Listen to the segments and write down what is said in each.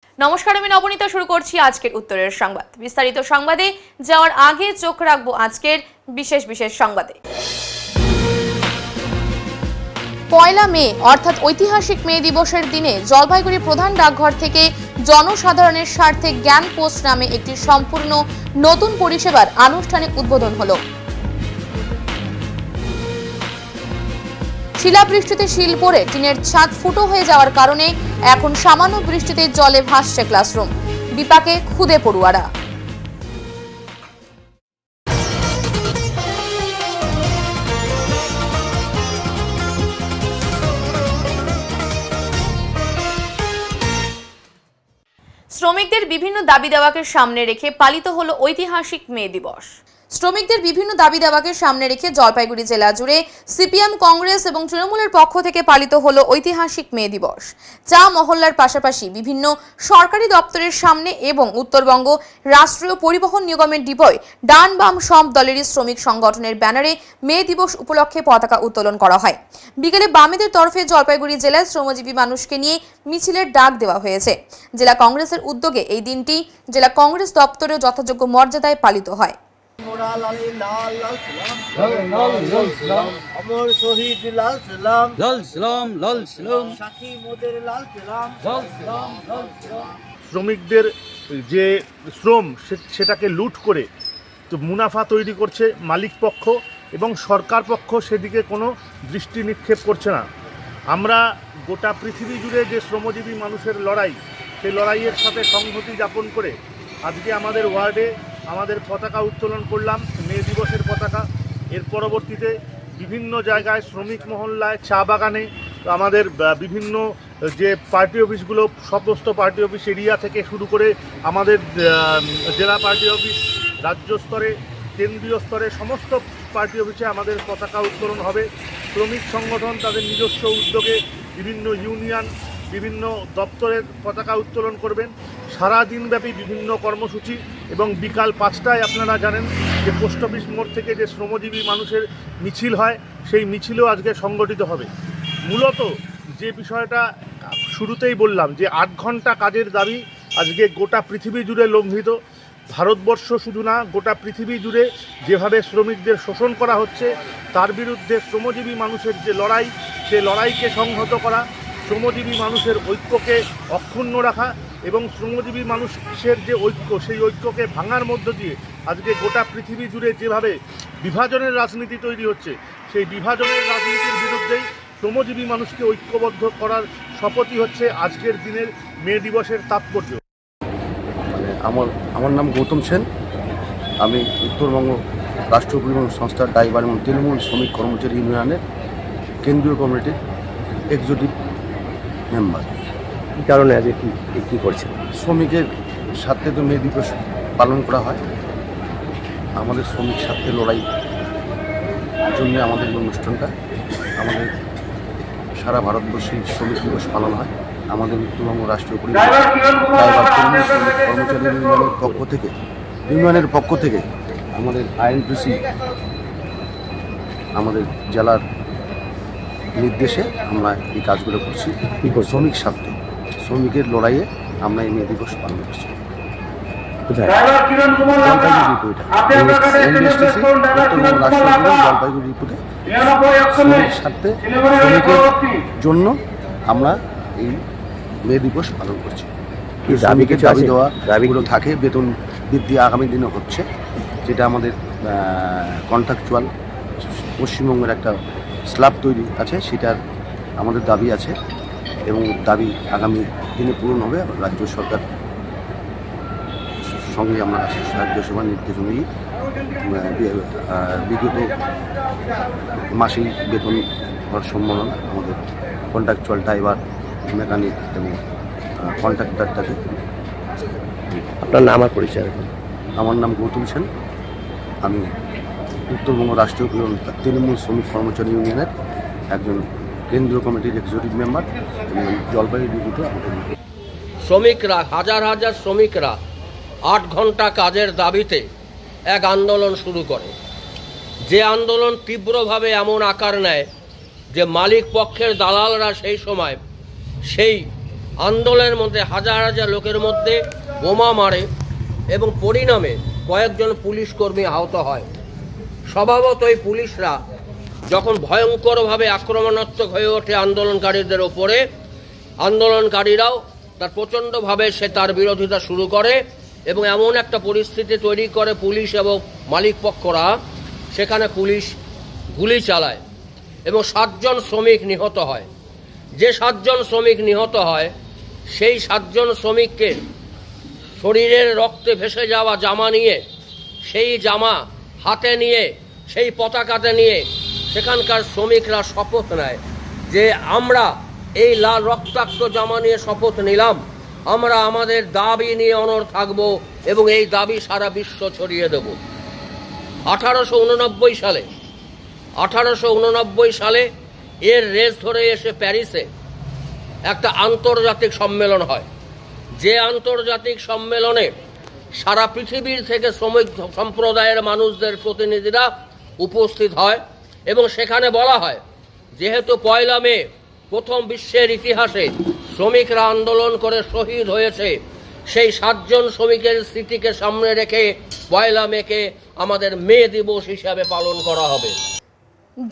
নমস্কার, আমি নবনীতা। শুরু করছি আজকের উত্তরের সংবাদ। বিস্তারিত সংবাদে যাওয়ার আগে চোখ রাখবো আজকের বিশেষ সংবাদে। 1 মে অর্থাৎ ঐতিহাসিক মে দিবসের দিনে জলপাইগুড়ি প্রধান ডাকঘর থেকে জনসাধারণের স্বার্থে জ্ঞান পোস্ট নামে একটি সম্পূর্ণ নতুন পরিষেবার আনুষ্ঠানিক উদ্বোধন হলো। শিলাবৃষ্টিতে শিল পড়ে টিনের ছাদ ফুটো হয়ে যাওয়ার কারণে এখন সামান্য বৃষ্টিতে জলে ভাসছে ক্লাসরুম। বিপাকে খুদে পড়ুয়ারা। শ্রমিকদের বিভিন্ন দাবি দাওয়াকে সামনে রেখে পালিত হলো ঐতিহাসিক মে দিবস। শ্রমিকদের বিভিন্ন দাবি দাওয়াকে সামনে রেখে জলপাইগুড়ি জেলা জুড়ে সিপিএম, কংগ্রেস এবং তৃণমূলের পক্ষ থেকে পালিত হলো ঐতিহাসিক মে দিবস। চা মহল্লার পাশাপাশি বিভিন্ন সরকারি দপ্তরের সামনে এবং উত্তরবঙ্গ রাষ্ট্রীয় পরিবহন নিগমের ডিপোয় ডান বাম সব দলেরই শ্রমিক সংগঠনের ব্যানারে মে দিবস উপলক্ষে পতাকা উত্তোলন করা হয়। বিকেলে বামেদের তরফে জলপাইগুড়ি জেলায় শ্রমজীবী মানুষকে নিয়ে মিছিলের ডাক দেওয়া হয়েছে। জেলা কংগ্রেসের উদ্যোগে এই দিনটি জেলা কংগ্রেস দপ্তরেও যথাযোগ্য মর্যাদায় পালিত হয়। শ্রমিকদের যে শ্রম সেটাকে লুট করে তো মুনাফা তৈরি করছে মালিক পক্ষ এবং সরকার পক্ষ সেদিকে কোনো দৃষ্টি নিক্ষেপ করছে না। আমরা গোটা পৃথিবী জুড়ে যে শ্রমজীবী মানুষের লড়াই, সেই লড়াইয়ের সাথে সংহতি যাপন করে আজকে আমাদের ওয়ার্ডে আমাদের পতাকা উত্তোলন করলাম, মে দিবসের পতাকা। এর পরবর্তীতে বিভিন্ন জায়গায় শ্রমিক মহল্লায়, চা বাগানে আমাদের বিভিন্ন যে পার্টি অফিসগুলো, সমস্ত পার্টি অফিস এরিয়া থেকে শুরু করে আমাদের জেলা পার্টি অফিস, রাজ্য স্তরে, কেন্দ্রীয় স্তরে সমস্ত পার্টি অফিসে আমাদের পতাকা উত্তোলন হবে। শ্রমিক সংগঠন তাদের নিজস্ব উদ্যোগে বিভিন্ন ইউনিয়ন, বিভিন্ন দপ্তরের পতাকা উত্তোলন করবেন। সারা দিনব্যাপী বিভিন্ন কর্মসূচি এবং বিকাল 5টায় আপনারা জানেন যে পোস্ট অফিস মোড় থেকে যে শ্রমজীবী মানুষের মিছিল হয়, সেই মিছিলও আজকে সংগঠিত হবে। মূলত যে বিষয়টা শুরুতেই বললাম যে 8 ঘন্টা কাজের দাবি আজকে গোটা পৃথিবী জুড়ে লঙ্ঘিত। ভারতবর্ষ শুধু না, গোটা পৃথিবী জুড়ে যেভাবে শ্রমিকদের শোষণ করা হচ্ছে, তার বিরুদ্ধে শ্রমজীবী মানুষের যে লড়াই, সে লড়াইকে সংহত করা, শ্রমজীবী মানুষের ঐক্যকে অক্ষুণ্ণ রাখা এবং শ্রমজীবী মানুষের যে ঐক্য, সেই ঐক্যকে ভাঙার মধ্য দিয়ে আজকে গোটা পৃথিবী জুড়ে যেভাবে বিভাজনের রাজনীতি তৈরি হচ্ছে, সেই বিভাজনের রাজনীতির বিরুদ্ধেই শ্রমজীবী মানুষকে ঐক্যবদ্ধ করার শপথই হচ্ছে আজকের দিনের মে দিবসের তাৎপর্য। আমার নাম গৌতম সেন। আমি উত্তরবঙ্গ রাষ্ট্রীয় পরিবহন সংস্থার ড্রাইভার এবং তৃণমূল শ্রমিক কর্মচারী ইউনিয়নের কেন্দ্রীয় কমিটির এক্সিকিউটিভ মেম্বার। কী কারণে আজকে কী করছেন? শ্রমিকের স্বার্থে তো মে দিবস পালন করা হয়। আমাদের শ্রমিক স্বার্থে লড়াই জন্য আমাদের এই অনুষ্ঠানটা, আমাদের সারা ভারতবর্ষে শ্রমিক দিবস পালন হয়। আমাদের উত্তরবঙ্গ রাষ্ট্রীয় পরিবহন কর্মচারী ইউনিয়নের পক্ষ থেকে আমাদের আইএনটিসি আমাদের জেলার নির্দেশে আমরা এই কাজগুলো করছি। শ্রমিক স্বার্থে, শ্রমিকের লড়াইয়ে আমরা এই মে দিবস পালন করছি। জলপাইগুড়ি ডিপোতে শ্রমিক স্বার্থে, শ্রমিকের জন্য আমরা এই মে দিবস পালন করছি। শ্রমিকের দাবি দেওয়াগুলো থাকে, বেতন বৃদ্ধি আগামী দিনে হচ্ছে, যেটা আমাদের কন্ট্রাকচুয়াল পশ্চিমবঙ্গের একটা স্ল্যাব তৈরি আছে, সেটার আমাদের দাবি আছে এবং দাবি আগামী দিনে পূরণ হবে। রাজ্য সরকার সঙ্গে আমরা আছি, রাজ্যসভার নির্দেশ অনুযায়ী বিগত মাসেই বেতন হওয়ার সম্ভাবনা আমাদের কন্ট্রাকচুয়াল ড্রাইভার, মেকানিক এবং কন্ট্রাক্টরটাকে। আপনার নাম আর পরিচয়? আমার নাম গৌতম সেন। আমি উত্তরবঙ্গ রাষ্ট্রীয় তৃণমূল শ্রমিক কর্মচারী ইউনিয়নের একজন কেন্দ্রীয় কমিটির এক্সিকিউটিভ মেম্বার এবং জলপাইগুড়ি ডিপোতে আমাদের শ্রমিকরা, হাজার হাজার শ্রমিকরা 8 ঘন্টা কাজের দাবিতে এক আন্দোলন শুরু করে। যে আন্দোলন তীব্রভাবে এমন আকার নেয় যে মালিক পক্ষের দালালরা সেই সময় সেই আন্দোলনের মধ্যে হাজার হাজার লোকের মধ্যে বোমা মারে এবং পরিণামে কয়েকজন পুলিশ কর্মী আহত হয়। স্বভাবতই পুলিশরা যখন ভয়ঙ্করভাবে আক্রমণাত্মক হয়ে ওঠে আন্দোলনকারীদের ওপরে, আন্দোলনকারীরাও তার প্রচণ্ডভাবে তার বিরোধিতা শুরু করে এবং এমন একটা পরিস্থিতি তৈরি করে পুলিশ এবং মালিক পক্ষরা, সেখানে পুলিশ গুলি চালায় এবং 7 জন শ্রমিক নিহত হয়। যে 7 জন শ্রমিক নিহত হয় সেই 7 জন শ্রমিককে শরীরের রক্তে ভেসে যাওয়া জামা নিয়ে, সেই জামা হাতে নিয়ে, সেই পতাকাতে নিয়ে সেখানকার শ্রমিকরা শপথ নেয় যে আমরা এই লাল রক্তাক্ত জামা নিয়ে শপথ নিলাম, আমরা আমাদের দাবি নিয়ে অনড় থাকব এবং এই দাবি সারা বিশ্ব ছড়িয়ে দেব। 1889 সালে এর রেস ধরে এসে প্যারিসে একটা আন্তর্জাতিক সম্মেলন হয়। যে আন্তর্জাতিক সম্মেলনে সারা পৃথিবীর থেকে শ্রমিক সম্প্রদায়ের মানুষদের প্রতিনিধিরা উপস্থিত হয় এবং সেখানে বলা হয় যেহেতু 1 মে প্রথম বিশ্বের ইতিহাসে শ্রমিকরা আন্দোলন করে শহীদ হয়েছে, সেই 7 জন শ্রমিকের স্মৃতিকে সামনে রেখে 1 মেকে আমাদের মে দিবস হিসাবে পালন করা হবে।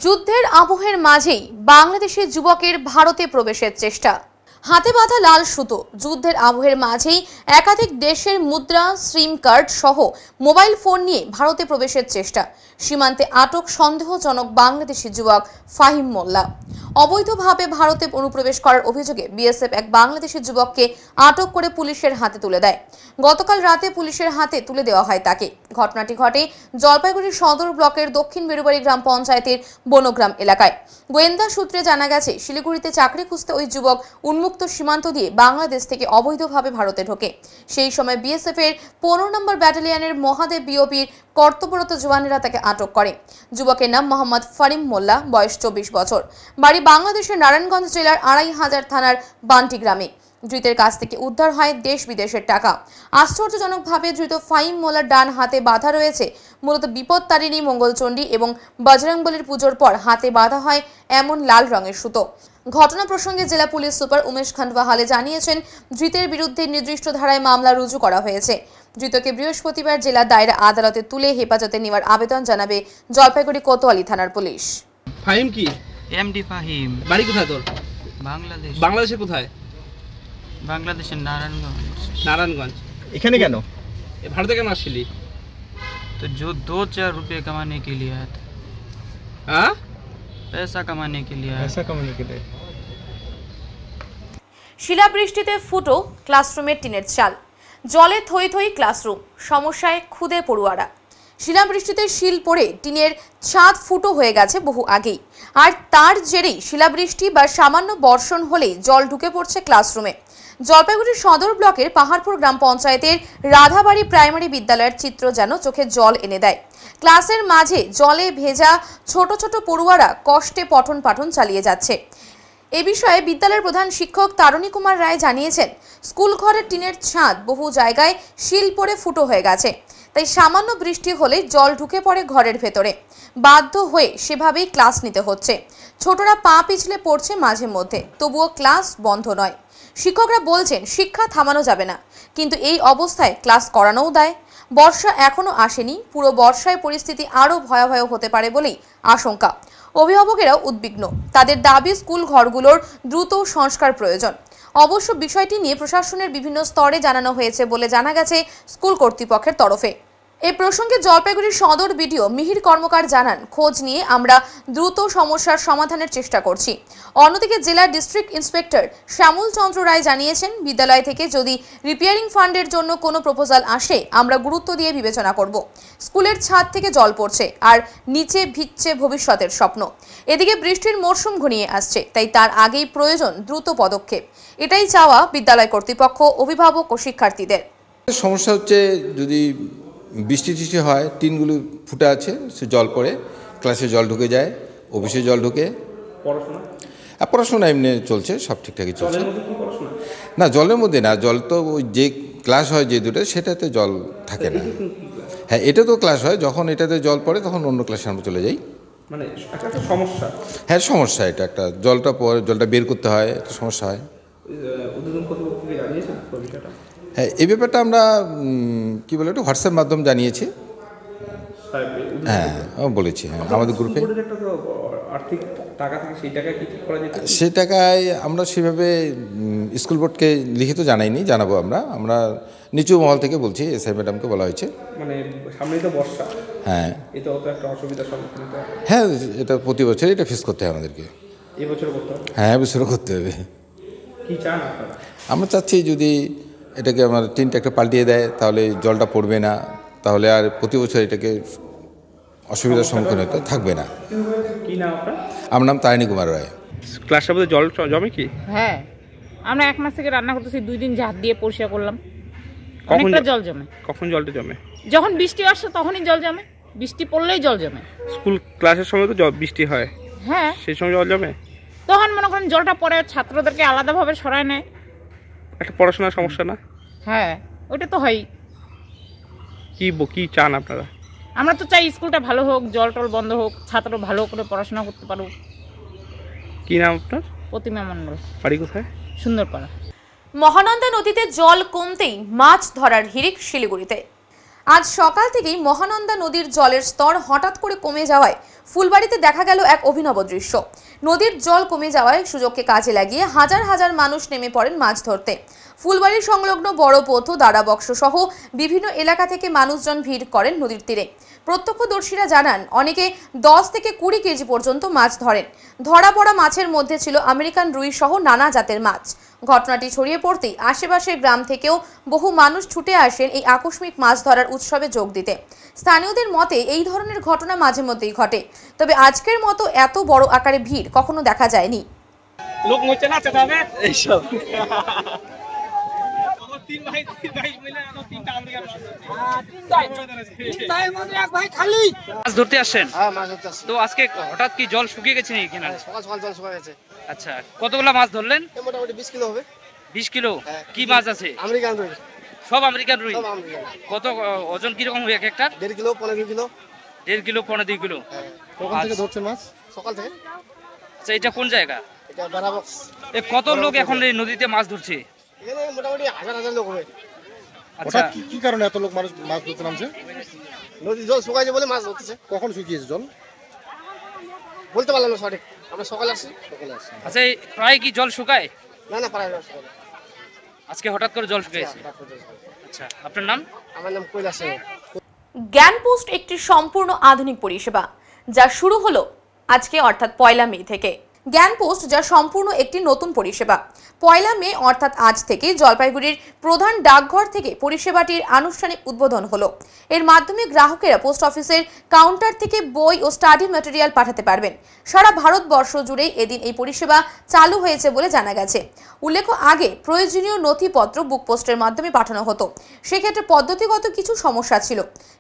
যুদ্ধের আবহের মাঝেই বাংলাদেশের যুবকের ভারতে প্রবেশের চেষ্টা। হাতে বাঁধা লাল সুতো। যুদ্ধের আবহের মাঝেই একাধিক দেশের মুদ্রা, সিম কার্ড সহ মোবাইল ফোন নিয়ে ভারতে প্রবেশের চেষ্টা। সীমান্তে আটক সন্দেহজনক বাংলাদেশি যুবক ফাহিম মোল্লা। অবৈধভাবে ভারতে অনুপ্রবেশ করার অভিযোগে বিএসএফ এক বাংলাদেশি যুবককে আটক করে পুলিশের হাতে তুলে দেয়। গতকাল রাতে পুলিশের হাতে তুলে দেওয়া হয় তাকে। ঘটনাটি ঘটে জলপাইগুড়ি সদর ব্লকের দক্ষিণ বেরুবাড়ি গ্রাম পঞ্চায়েতের বনগ্রাম এলাকায়। গোয়েন্দা সূত্রে জানা গেছে, শিলিগুড়িতে চাকরি খুঁজতে ওই যুবক উন্মুক্ত সীমান্ত দিয়ে বাংলাদেশ থেকে অবৈধভাবে ভারতে ঢোকে। সেই সময় বিএসএফ এর 15 নম্বর ব্যাটালিয়নের মহাদেব বিওপির কর্তব্যরত জওয়ানেরা তাকে আটক করে। যুবকের নাম মোহাম্মদ ফাহিম মোল্লা, বয়স 24 বছর, বাড়ি বাংলাদেশের নারায়ণগঞ্জ জেলার 2500 থানার বান্টি গ্রামে। ধৃতের কাছ থেকে উদ্ধার হয় দেশ বিদেশের টাকা। আশ্চর্যজনকভাবে ধৃত ফাহিম মোল্লার ডান হাতে বাঁধা রয়েছে মূলত বিপদতারিণী, মঙ্গলচণ্ডী এবং বজরংবলীর পুজোর পর হাতে বাঁধা হয় এমন লাল রঙের সুতো। ঘটনা প্রসঙ্গে জেলা পুলিশ সুপার উমেশ খান্ডওয়াহালে জানিয়েছেন, ধৃতের বিরুদ্ধে নির্দিষ্ট ধারায় মামলা রুজু করা হয়েছে। ধৃতকে বৃহস্পতিবার জেলা দায়রা আদালতে তুলে হেফাজতে নেওয়ার আবেদন জানাবে জলপাইগুড়ি কোতোয়ালি থানার পুলিশ। ফাহিম কি? এমডি ফাহিম। বাড়ি কোথায় তোর? বাংলাদেশ। বাংলাদেশে কোথায়? বাংলাদেশের नारायणगंज। नारायणगंज। এখানে কেন? ভারতে কেন আসছিলি? तो जो 2-4 रुपए कमाने के लिए आया था। हाँ? पैसा कमाने के लिए आया। ऐसा कमाने के लिए। শিলাবৃষ্টিতে ফুটো ক্লাসরুমের টিনের চাল। জলে থই থই ক্লাসরুম। সমস্যায় খুদে পড়ুয়ারা। শিলাবৃষ্টিতে শিল পড়ে টিনের ছাদ ফুটো হয়ে গেছে বহু আগেই। আর তার জেরেই শিলাবৃষ্টি বা সামান্য বর্ষণ হলেই জল ঢুকে পড়ছে ক্লাসরুমে। জলপাইগুড়ি সদর ব্লকের পাহাড়পুর গ্রাম পঞ্চায়েতের রাধাবাড়ি প্রাইমারি বিদ্যালয়ের চিত্র যেন চোখে জল এনে দেয়। ক্লাসের মাঝে জলে ভেজা ছোট ছোট পড়ুয়ারা কষ্টে পঠন পাঠন চালিয়ে যাচ্ছে। এ বিষয়ে বিদ্যালয়ের প্রধান শিক্ষক তারণী কুমার রায় জানিয়েছেন, স্কুল ঘরের টিনের ছাদ বহু জায়গায় শিল পড়ে ফুটো হয়ে গেছে, তাই সামান্য বৃষ্টি হলে জল ঢুকে পড়ে ঘরের ভেতরে। বাধ্য হয়ে সেভাবেই ক্লাস নিতে হচ্ছে। ছোটরা পা পিছলে পড়ছে মাঝে মধ্যে, তবুও ক্লাস বন্ধ নয়। শিক্ষকরা বলছেন শিক্ষা থামানো যাবে না, কিন্তু এই অবস্থায় ক্লাস করানোও দায়। বর্ষা এখনো আসেনি, পুরো বর্ষায় পরিস্থিতি আরও ভয়াবহ হতে পারে বলেই আশঙ্কা। অভিভাবকেরাও উদ্বিগ্ন। তাদের দাবি স্কুল ঘরগুলোর দ্রুত সংস্কার প্রয়োজন। অবশ্য বিষয়টি নিয়ে প্রশাসনের বিভিন্ন স্তরে জানানো হয়েছে বলে জানা গেছে স্কুল কর্তৃপক্ষের তরফে। এ প্রসঙ্গে জলপাইগুড়ির সদর বিডিও মিহির কর্মকার জানান, খোঁজ নিয়ে আমরা দ্রুত সমস্যার সমাধানের চেষ্টা করছি। অন্যদিকে জেলার ডিস্ট্রিক্ট ইন্সপেক্টর শ্যামল চন্দ্র রায় জানিয়েছেন, বিদ্যালয় থেকে যদি রিপেয়ারিং ফান্ডের জন্য কোনো প্রপোজাল আসে আমরা গুরুত্ব দিয়ে বিবেচনা করব। স্কুলের ছাদ থেকে জল পড়ছে আর নিচে ভিজছে ভবিষ্যতের স্বপ্ন। এদিকে বৃষ্টির মরশুম ঘনিয়ে আসছে, তাই তার আগেই প্রয়োজন দ্রুত পদক্ষেপ। এটাই চাওয়া বিদ্যালয় কর্তৃপক্ষ, অভিভাবক ও শিক্ষার্থীদের। সমস্যা হচ্ছে যদি বৃষ্টি টিষ্টি হয়, টিনগুলো ফুটে আছে, সে জল পড়ে, ক্লাসে জল ঢুকে যায়, অফিসে জল ঢুকে। পড়াশোনা এমনি চলছে, সব ঠিকঠাকই চলছে। না, জলের মধ্যে না, জল তো ওই যে ক্লাস হয় যে দুটো সেটাতে জল থাকে না। হ্যাঁ, এটা তো ক্লাস হয়, যখন এটাতে জল পড়ে তখন অন্য ক্লাসে আমরা চলে যাই। মানে একটা সমস্যা। হ্যাঁ, সমস্যা এটা একটা, জলটা বের করতে হয়, একটা সমস্যা হয়। উদ্বোধন কর্তৃপক্ষকে জানিয়েছেন বিষয়টা? হ্যাঁ, এই ব্যাপারটা আমরা কি বলে একটু হোয়াটসঅ্যাপ মাধ্যম জানিয়েছি। হ্যাঁ, বলেছি, হ্যাঁ, আমাদের গ্রুপে একটা তো আর্থিক টাকা থেকে সেই টাকা কি ঠিক করা যেত? সেই টাকায় আমরা সেভাবে স্কুল বোর্ডকে লিখিত জানাইনি, জানাবো আমরা নিচু মহল থেকে বলছি, এসআই ম্যাডামকে বলা হয়েছে। মানে সামনেই তো বর্ষা, হ্যাঁ এটা অত একটা অসুবিধার সম্মুখীন হতে হবে। হ্যাঁ, এটা প্রতি বছর এটা ফেস করতে হয় আমাদেরকে। এই বছর করতে হবে? হ্যাঁ, এবছরও করতে হবে। কি চান আপনারা? আমরা চাচ্ছি যদি এটাকে আমার টিনটা একটা পাল্টিয়ে দেয় তাহলে জলটা পড়বে না, তাহলে আর প্রতি বছর এটাকে অসুবিধার সম্মুখীন হতে থাকবে না। কি নাম আপনার? আমার নাম তারিণী কুমার রায়। ক্লাসের মধ্যে জল জমে কি? হ্যাঁ, আমরা 1 মাস থেকে রান্না করতেছি, 2 দিন হাত দিয়ে পরিষ্কার করলাম, অনেকটা জল জমে। কখন জলটা জমে? যখন বৃষ্টি আসে তখনই জল জমে, বৃষ্টি পড়লেই জল জমে। স্কুল ক্লাসের সময় তো বৃষ্টি হয়, হ্যাঁ, সেই সময় জল জমে। তখন মনে করেন জলটা পরে ছাত্রদেরকে আলাদাভাবে সরায় নেয়। একটা পড়াশোনার সমস্যা না? হ্যাঁ, ওটা তো হয়। কি চান আপনারা? আমরা তো চাই স্কুলটা ভালো হোক, জল টল বন্ধ হোক, ছাত্র ভালো করে পড়াশোনা করতে পারুক। কি নাম আপনার? প্রতিমা মণ্ডল। বাড়ি কোথায়? সুন্দরপাড়া। মহানন্দা নদীতে জল কমতেই মাছ ধরার হিড়িক শিলিগুড়িতে। আজ সকাল থেকেই মহানন্দা নদীর জলের স্তর হঠাৎ করে কমে যাওয়ায় ফুলবাড়িতে দেখা গেল এক অভিনব দৃশ্য। নদীর জল কমে যাওয়ায় সুযোগকে কাজে লাগিয়ে হাজার হাজার মানুষ নেমে পড়েন মাছ ধরতে। ফুলবাড়ি সংলগ্ন বড় পথ, দাঁড়াবক্স সহ বিভিন্ন এলাকা থেকে মানুষজন ভিড় করেন নদীর তীরে। প্রত্যক্ষদর্শীরা জানান অনেকে 10 থেকে 20 কেজি পর্যন্ত মাছ ধরেন। ধরা পড়া মাছের মধ্যে ছিল আমেরিকান রুই সহ নানা জাতের মাছ। ঘটনাটি ছড়িয়ে পড়তেই আশেপাশের গ্রাম থেকেও বহু মানুষ ছুটে আসেন এই আকস্মিক মাছ ধরার উৎসবে যোগ দিতে। স্থানীয়দের মতে এই ধরনের ঘটনা মাঝে মধ্যেই ঘটে, তবে আজকের মতো এত বড় আকারে ভিড় কখনো দেখা যায়নি। লোক মরছে না চাচাবে এইসব তিন ভাই মিলে তিনটা আমেরিকান মাছ ধরতে আসছেন? হ্যাঁ, মাছ ধরতে আসছি। তো আজকে হঠাৎ কি জল শুকিয়ে গেছে নাকি কিনারে? সকাল সকাল জল শুকিয়ে গেছে। আচ্ছা, কতগুলা মাছ ধরলেন? মোটামুটি 20 কিলো হবে। 20 কিলো? হ্যাঁ। কি মাছ আছে? আমেরিকান রুই। সব আমেরিকান রুই? সব আমেরিকান। কত ওজন কিরকম হবে এক একটা? 1.5 কিলো 15 কিলো। 1.5 kilo 15 kilo? হ্যাঁ। কখন থেকে ধরছেন মাছ? সকাল থেকে। আচ্ছা, এটা কোন জায়গা? এটা দাঁড়াবক্স। কত লোক এখন এই নদীতে মাছ ধরছে? এখানে মোটামুটি হাজার হাজার লোক হবে। আচ্ছা, কি কারণে এত লোক মানুষ মাছ ধরতে নামছে? নদীর জল শুকাইছে বলে মাছ ধরতেছে। কখন শুকিয়েছে জল? বলতে পারলাম না সঠিক। আমরা সকালে আসছি। আচ্ছা, প্রায় কি জল শুকায়? না প্রায় সকালে। আজকে হঠাৎ করে জল শুকিয়েছে? আচ্ছা, আপনার নাম? আমার নাম কৈলাস সিং। জ্ঞানপোস্ট একটি সম্পূর্ণ আধুনিক পরিষেবা যা শুরু হলো আজকে অর্থাৎ 1 মে থেকে। জ্ঞানপোস্ট যা সম্পূর্ণ একটি নতুন পরিষেবা। 1 মে অর্থাৎ আজ থেকে জলপাইগুড়ির প্রধান ডাকঘর থেকে পরিষেবাটির আনুষ্ঠানিক উদ্বোধন হলো। এর মাধ্যমে গ্রাহকেরা পোস্ট অফিসের কাউন্টার থেকে বই ও স্টাডি ম্যাটেরিয়াল পাঠাতে পারবেন। সারা ভারতবর্ষ জুড়ে এদিন এই পরিষেবা চালু হয়েছে বলে জানা গেছে। উল্লেখ্য, আগে প্রয়োজনীয় নথিপত্র বুকপোস্টের মাধ্যমে পাঠানো হতো, সেক্ষেত্রে পদ্ধতিগত কিছু সমস্যা ছিল।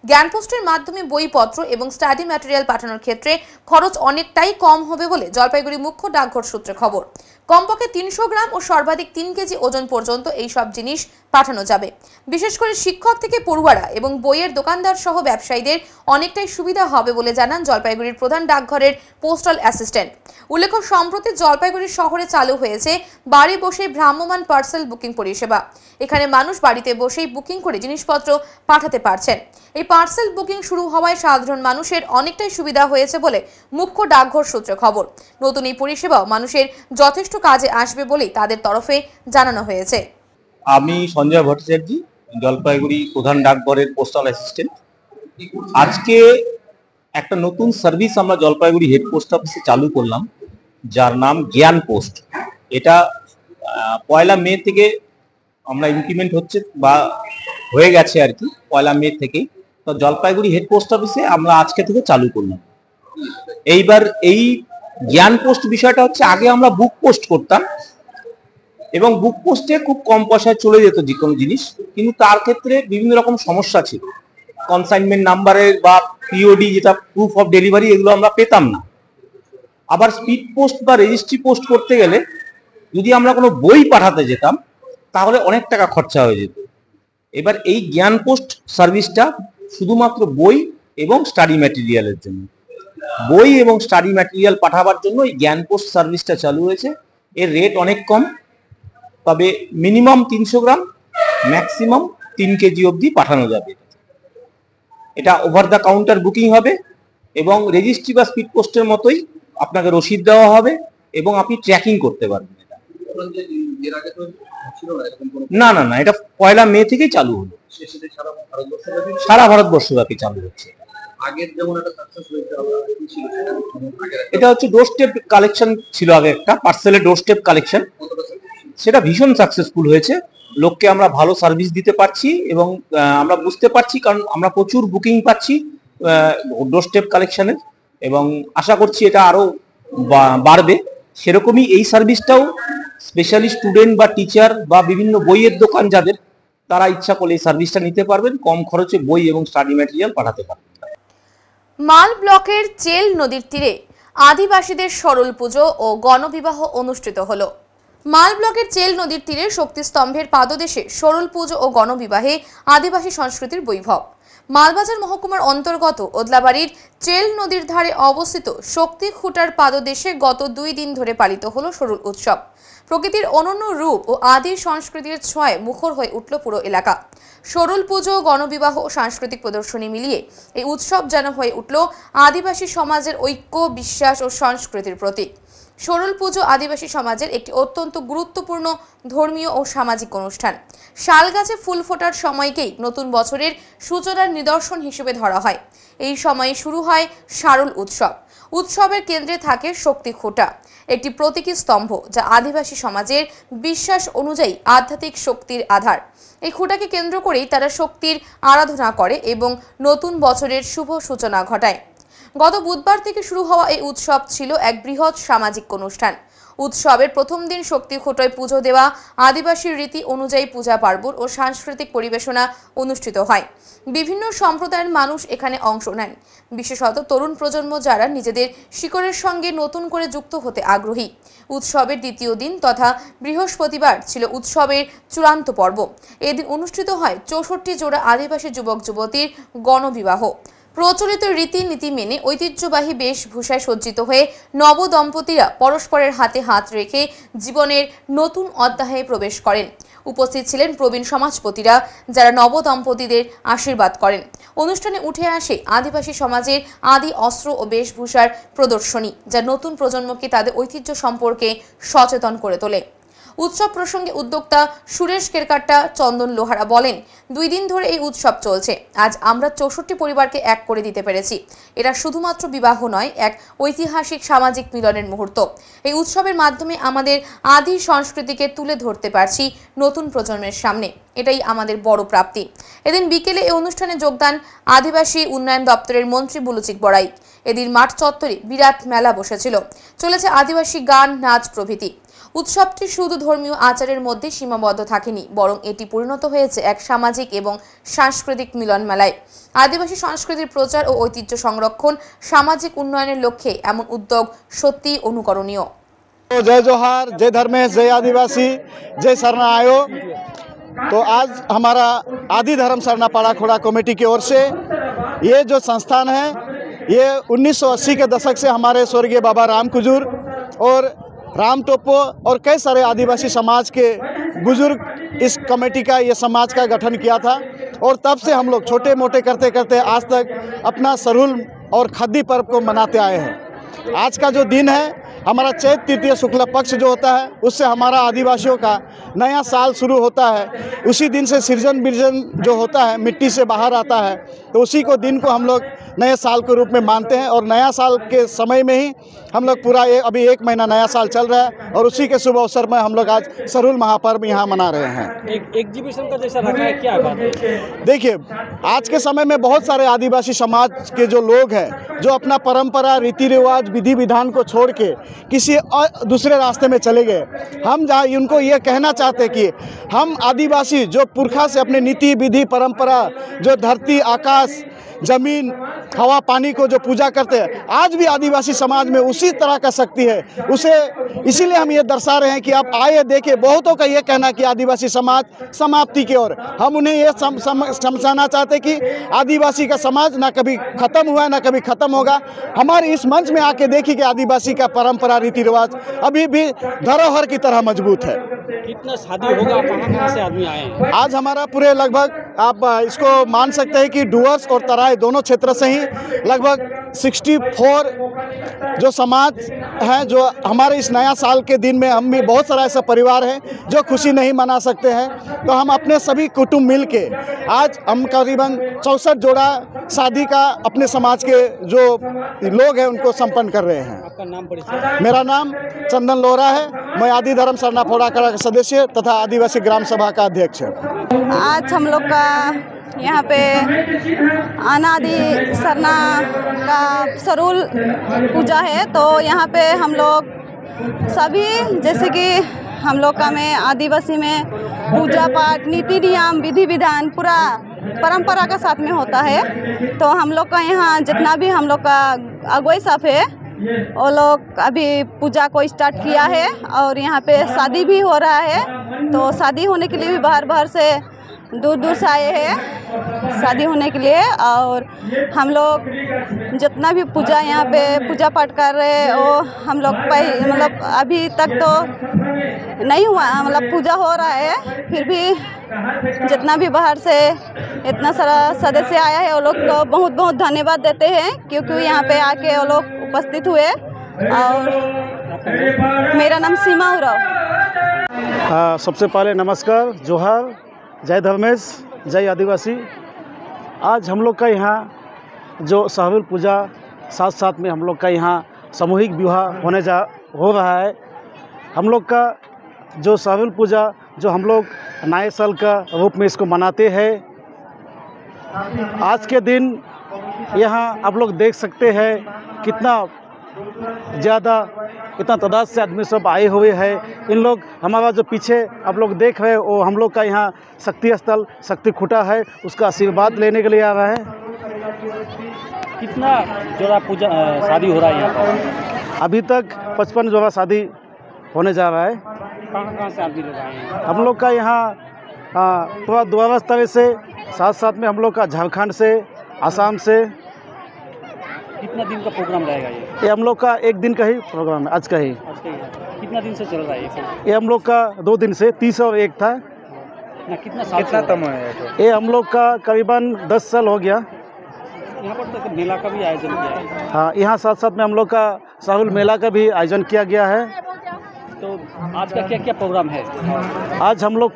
জ্ঞানপোস্টের মাধ্যমে বইপত্র এবং স্টাডি ম্যাটেরিয়াল পাঠানোর ক্ষেত্রে খরচ অনেকটাই কম হবে বলে জলপাইগুড়ি মুখ্য ডাকঘর সূত্রে খবর। কমপক্ষে 300 গ্রাম ও সর্বাধিক 3 কেজি ওজন পর্যন্ত এই সব জিনিস পাঠানো যাবে। বিশেষ করে শিক্ষক থেকে পড়ুয়ারা এবং বইয়ের দোকানদার সহ ব্যবসায়ীদের অনেকটাই সুবিধা হবে বলে জানান জলপাইগুড়ির প্রধান ডাকঘরের পোস্টাল অ্যাসিস্ট্যান্ট। উল্লেখ্য, সম্প্রতি জলপাইগুড়ি শহরে চালু হয়েছে বাড়ি বসে ভ্রাম্যমাণ পার্সেল বুকিং পরিষেবা। এখানে মানুষ বাড়িতে বসেই বুকিং করে জিনিসপত্র পাঠাতে পারছেন। এই পার্সেল বুকিং শুরু হওয়ায় সাধারণ মানুষের অনেকটাই সুবিধা হয়েছে বলে মুখ্য ডাকঘর সূত্রে খবর। নতুন এই পরিষেবাও মানুষের যথেষ্ট কাজে আসবে বলেই তাদের তরফে জানানো হয়েছে। আমি সঞ্জয় ভট্টাচার্য, জলপাইগুড়ি প্রধান ডাকঘরের পোস্টাল অ্যাসিস্ট্যান্ট। আজকে একটা নতুন সার্ভিস আমরা জলপাইগুড়ি হেড পোস্ট অফিসে চালু করলাম, যার নাম জ্ঞান পোস্ট। এটা 1 মে থেকে আমরা ইমপ্লিমেন্ট হচ্ছে বা হয়ে গেছে আর কি, 1 মে থেকেই। তো জলপাইগুড়ি হেড পোস্ট অফিসে আমরা আজকে থেকে চালু করলাম। এইবার এই জ্ঞান পোস্ট বিষয়টা হচ্ছে, আগে আমরা বুক পোস্ট করতাম এবং বুক পোস্টে খুব কম পয়সায় চলে যেত যে কোনো জিনিস, কিন্তু তার ক্ষেত্রে বিভিন্ন রকম সমস্যা ছিল। কনসাইনমেন্ট নাম্বারের বা পিওডি, যেটা প্রুফ অফ ডেলিভারি, এগুলো আমরা পেতাম না। আবার স্পিড পোস্ট বা রেজিস্ট্রি পোস্ট করতে গেলে যদি আমরা কোনো বই পাঠাতে যেতাম তাহলে অনেক টাকা খরচা হয়ে যেত। এবার এই জ্ঞান পোস্ট সার্ভিসটা শুধুমাত্র বই এবং স্টাডি ম্যাটেরিয়ালের জন্য। বই এবং স্টাডি ম্যাটেরিয়াল পাঠাবার জন্য এই জ্ঞান পোস্ট সার্ভিসটা চালু হয়েছে। এর রেট অনেক কম, তবে মিনিমাম 300 গ্রাম, ম্যাক্সিমাম 3 কেজি অবধি পাঠানো যাবে। এটা ওভার দ্য কাউন্টার বুকিং হবে এবং রেজিস্ট্রি বা স্পিড পোস্টের মতোই আপনাকে রসিদ দেওয়া হবে এবং আপনি ট্র্যাকিং করতে পারবেন। না না না, এটা 1 মে থেকেই চালু হলো, সারা ভারতবর্ষব্যাপী চালু হচ্ছে। এটা হচ্ছে ডোর স্টেপ কালেকশন ছিল আগে, একটা পার্সেলের ডোর স্টেপ কালেকশন, সেটা ভীষণ সাকসেসফুল হয়েছে। লোককে আমরা ভালো সার্ভিস দিতে পারছি এবং আমরা বুঝতে পারছি, কারণ আমরা প্রচুর বুকিং পাচ্ছি ডোর স্টেপ কালেকশনের এবং আশা করছি এটা আরো বাড়বে। সেরকমই এই সার্ভিসটাও স্পেশালি স্টুডেন্ট বা টিচার বা বিভিন্ন বইয়ের দোকান যাদের, তারা ইচ্ছা করলে এই সার্ভিসটা নিতে পারবেন, কম খরচে বই এবং স্টাডি ম্যাটেরিয়াল পাঠাতে পারবেন। মাল ব্লকের চেল নদীর তীরে আদিবাসীদের সরল পুজো ও গণবিবাহ অনুষ্ঠিত হলো। মাল ব্লকের চেল নদীর তীরে শক্তিস্তম্ভের পাদদেশে সরল পুজো ও গণবিবাহে আদিবাসী সংস্কৃতির বৈভব। মালবাজার মহকুমার অন্তর্গত ওদলাবাড়ির চেল নদীর ধারে অবস্থিত শক্তি খুঁটার পাদদেশে গত 2 দিন ধরে পালিত হলো সরল উৎসব। প্রকৃতির অনন্য রূপ ও আদি সংস্কৃতির ছোঁয়ায় মুখর হয়ে উঠল পুরো এলাকা। সরল পুজো, গণবিবাহ ও সাংস্কৃতিক প্রদর্শনী মিলিয়ে এই উৎসব যেন হয়ে উঠল আদিবাসী সমাজের ঐক্য, বিশ্বাস ও সংস্কৃতির প্রতীক। সরল পুজো আদিবাসী সমাজের একটি অত্যন্ত গুরুত্বপূর্ণ ধর্মীয় ও সামাজিক অনুষ্ঠান। শালগাছে ফুল ফোটার সময়কেই নতুন বছরের সূচনার নিদর্শন হিসেবে ধরা হয়। এই সময়ে শুরু হয় শারল উৎসব। উৎসবের কেন্দ্রে থাকে শক্তি খুঁটা, একটি প্রতীকী স্তম্ভ যা আদিবাসী সমাজের বিশ্বাস অনুযায়ী আধ্যাত্মিক শক্তির আধার। এই খুঁটাকে কেন্দ্র করেই তারা শক্তির আরাধনা করে এবং নতুন বছরের শুভ সূচনা ঘটায়। গত বুধবার থেকে শুরু হওয়া এই উৎসব ছিল এক বৃহৎ সামাজিক অনুষ্ঠান। উৎসবের প্রথম দিন শক্তি খুঁটায় পুজো দেওয়া, আদিবাসী রীতি অনুযায়ী পূজা পার্বণ ও সাংস্কৃতিক পরিবেশনা অনুষ্ঠিত হয়। বিভিন্ন সম্প্রদায়ের মানুষ এখানে অংশ নেন, বিশেষত তরুণ প্রজন্ম যারা নিজেদের শিকড়ের সঙ্গে নতুন করে যুক্ত হতে আগ্রহী। উৎসবের দ্বিতীয় দিন তথা বৃহস্পতিবার ছিল উৎসবের চূড়ান্ত পর্ব। এদিন অনুষ্ঠিত হয় 64 জোড়া আদিবাসী যুবক যুবতীর গণবিবাহ। প্রচলিত রীতিনীতি মেনে ঐতিহ্যবাহী বেশভূষায় সজ্জিত হয়ে নবদম্পতিরা পরস্পরের হাতে হাত রেখে জীবনের নতুন অধ্যায়ে প্রবেশ করেন। উপস্থিত ছিলেন প্রবীণ সমাজপতিরা, যারা নবদম্পতিদের আশীর্বাদ করেন। অনুষ্ঠানে উঠে আসে আদিবাসী সমাজের আদি অস্ত্র ও বেশভূষার প্রদর্শনী, যা নতুন প্রজন্মকে তাদের ঐতিহ্য সম্পর্কে সচেতন করে তোলে। উৎসব প্রসঙ্গে উদ্যোক্তা সুরেশ কেরকাট্টা চন্দন লোহারা বলেন, 2 দিন ধরে এই উৎসব চলছে। আজ আমরা 64 পরিবারকে এক করে দিতে পেরেছি। এটা শুধুমাত্র বিবাহ নয়, এক ঐতিহাসিক সামাজিক মিলনের মুহূর্ত। এই উৎসবের মাধ্যমে আমাদের আদি সংস্কৃতিকে তুলে ধরতে পারছি নতুন প্রজন্মের সামনে। এটাই আমাদের বড় প্রাপ্তি। এদিন বিকেলে এই অনুষ্ঠানে যোগদান আদিবাসী উন্নয়ন দপ্তরের মন্ত্রী বুলুচিক বড়াই। এদিন মাঠ চত্বরে বিরাট মেলা বসেছিল, চলেছে আদিবাসী গান, নাচ প্রভৃতি। উৎসবটি শুধু ধর্মীয় আচারের মধ্যে সীমাবদ্ধ থাকেনি, বরং এটি পরিণত হয়েছে এক সামাজিক এবং সাংস্কৃতিক মিলন মেলায়। আদিবাসী সংস্কৃতির প্রচার ও ঐতিহ্য সংরক্ষণ, সামাজিক উন্নয়নের লক্ষ্যে এমন উদ্যোগ সত্যিই অনুকরণীয়। जय जोहार, जय धर्मेश, जय आदिवासी, जय सरना आयो। तो आज हमारा आदि धर्म सरना पाड़ा खोड़ा कमेटी की ओर से ये जो संस्थान है, ये 1980 के दशक से हमारे स्वर्गीय बाबा राम कुजूर और राम टोपो और कई सारे आदिवासी समाज के बुजुर्ग इस कमेटी का, ये समाज का गठन किया था। और तब से हम लोग छोटे मोटे करते करते आज तक अपना सरुल और खद्दी पर्व को मनाते आए हैं। आज का जो दिन है, हमारा चैत तृतीय शुक्ल पक्ष जो होता है, उससे हमारा आदिवासियों का नया साल शुरू होता है। उसी दिन से सृजन विर्जन जो होता है, मिट्टी से बाहर आता है, तो उसी को दिन को हम लोग नए साल के रूप में मानते हैं। और नया साल के समय में ही हम लोग पूरा अभी 1 महीना नया साल चल रहा है और उसी के शुभ अवसर में हम लोग आज सरुल महापर्व यहाँ मना रहे हैं। एक एग्जीबिशन का जैसा रखा है, क्या बात है? देखिए, आज के समय में बहुत सारे आदिवासी समाज के जो लोग हैं, जो अपना परंपरा, रीति रिवाज, विधि विधान को छोड़ के किसी दूसरे रास्ते में चले गए। हम जहाँ उनको ये कहना चाहते हैं कि हम आदिवासी जो पुरखा से अपने नीति विधि परंपरा, जो धरती आकाश जमीन हवा पानी को जो पूजा करते हैं, आज भी आदिवासी समाज में उसी तरह का शक्ति है। उसे इसीलिए हम ये दर्शा रहे हैं कि आप आए देखिए। बहुतों का ये कहना है कि आदिवासी समाज समाप्ति की ओर, हम उन्हें ये समझाना चाहते हैं कि आदिवासी का समाज ना कभी खत्म हुआ ना कभी खत्म होगा। हमारे इस मंच में आके देखिए कि आदिवासी का परंपरा रीति रिवाज अभी भी धरोहर की तरह मजबूत है। कितना शादी होगा, कहाँ से आदमी आए हैं? आज हमारा पूरे लगभग आप इसको मान सकते हैं कि डुअर्स और तराई दोनों क्षेत्र से ही लगभग 64 जो समाज हैं, जो हमारे इस नया साल के दिन में हम भी बहुत सारा ऐसा परिवार है जो खुशी नहीं मना सकते हैं, तो हम अपने सभी कुटुंब मिल के आज हम करीबन 64 जोड़ा शादी का अपने समाज के जो लोग हैं उनको संपन्न कर रहे हैं। आपका नाम परिचय? मेरा नाम चंदन लोहरा है, मैं आदि धर्म सरना पोड़ाखड़ा का सदस्य तथा आदिवासी ग्राम सभा का अध्यक्ष है। आज हम लोग का यहाँ पे अनादि सरना का सरूल पूजा है, तो यहाँ पे हम लोग सभी जैसे कि हम लोग का में आदिवासी में पूजा पाठ नीति नियम विधि विधान पूरा परंपरा का साथ में होता है। तो हम लोग का यहाँ जितना भी हम लोग का अगुवाई साफ है वो लोग अभी पूजा को स्टार्ट किया है और यहाँ पे शादी भी हो रहा है। तो शादी होने के लिए भी बाहर से दूर से आए हैं शादी होने के लिए। और हम लोग जितना भी पूजा यहाँ पे पूजा पाठ कर रहे हैं वो हम लोग मतलब अभी तक तो नहीं हुआ, मतलब पूजा हो रहा है, फिर भी जितना भी बाहर से इतना सारा सदस्य आया है वो लोग को बहुत बहुत धन्यवाद देते हैं क्योंकि यहाँ पे आके वो लोग उपस्थित हुए। और मेरा नाम सीमा उराव। सबसे पहले नमस्कार, जोहार, जय धर्मेश, जय आदिवासी। आज हम लोग का यहाँ जो सहविल पूजा साथ साथ में हम लोग का यहाँ सामूहिक विवाह हो रहा है। हम लोग का जो सहविल पूजा जो हम लोग नए साल का रूप में इसको मनाते हैं, आज के दिन यहाँ आप लोग देख सकते हैं कितना ज़्यादा इतना तादाद से आदमी सब आए हुए हैं। इन लोग हमारा जो पीछे आप लोग देख रहे हैं वो हम लोग का यहाँ शक्ति स्थल शक्ति खूटा है, उसका आशीर्वाद लेने के लिए आ रहा है। कितना जोड़ा पूजा शादी हो रहा है यहाँ पर? अभी तक 55 जोड़ा शादी होने जा रहा है। कहाँ से आदमी लोग आए हैं? हम लोग का यहाँ पूरा द्वारा स्थल से साथ साथ में हम लोग का झारखंड से, आसाम से। कितना दिन का प्रोग्राम रहेगा ये? हम लोग का एक दिन का ही प्रोग्राम है, आज का ही। कितना दिन से चल रहा है ये हम लोग का 2 दिन से, 30 और 1 था ना। कितना तम है ये हम लोग का करीबन 10 साल हो गया। यहाँ पर तो मेला का भी आयोजन किया है। हाँ, यहाँ साथ साथ में हम लोग का सहविल मेला का भी आयोजन किया गया है। तो आज का क्या क्या प्रोग्राम है? आज हम लोग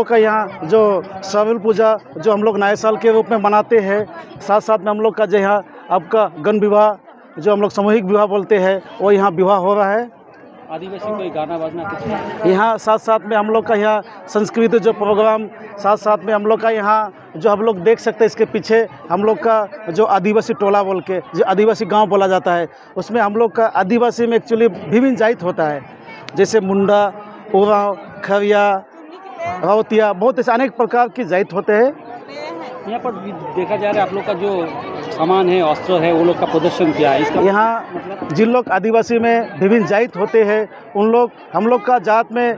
का यहाँ जो सहविल पूजा जो हम लोग नए साल के रूप में मनाते हैं, साथ साथ में हम लोग का जो यहाँ आपका गण विवाह जो हम लोग सामूहिक विवाह बोलते हैं वो यहाँ विवाह हो रहा है। आदिवासी कोई गाना बाजना कुछ यहाँ साथ साथ में हम लोग का यहाँ संस्कृति जो प्रोग्राम, साथ साथ में हम लोग का यहाँ जो हम लोग देख सकते हैं इसके पीछे हम लोग का जो आदिवासी टोला बोल के जो आदिवासी गांव बोला जाता है, उसमें हम लोग का आदिवासी में एक्चुअली विभिन्न जाति होता है, जैसे मुंडा, उरांव, खरिया, रावतिया, बहुत ऐसे अनेक प्रकार की जाति होते हैं। यहाँ पर देखा जा रहा है आप लोग का जो सामान है, अस्त्र है, वो लोग का प्रदर्शन किया है। इसका यहाँ जिन लोग आदिवासी में विभिन्न जाति होते हैं उन लोग हम लोग का जात में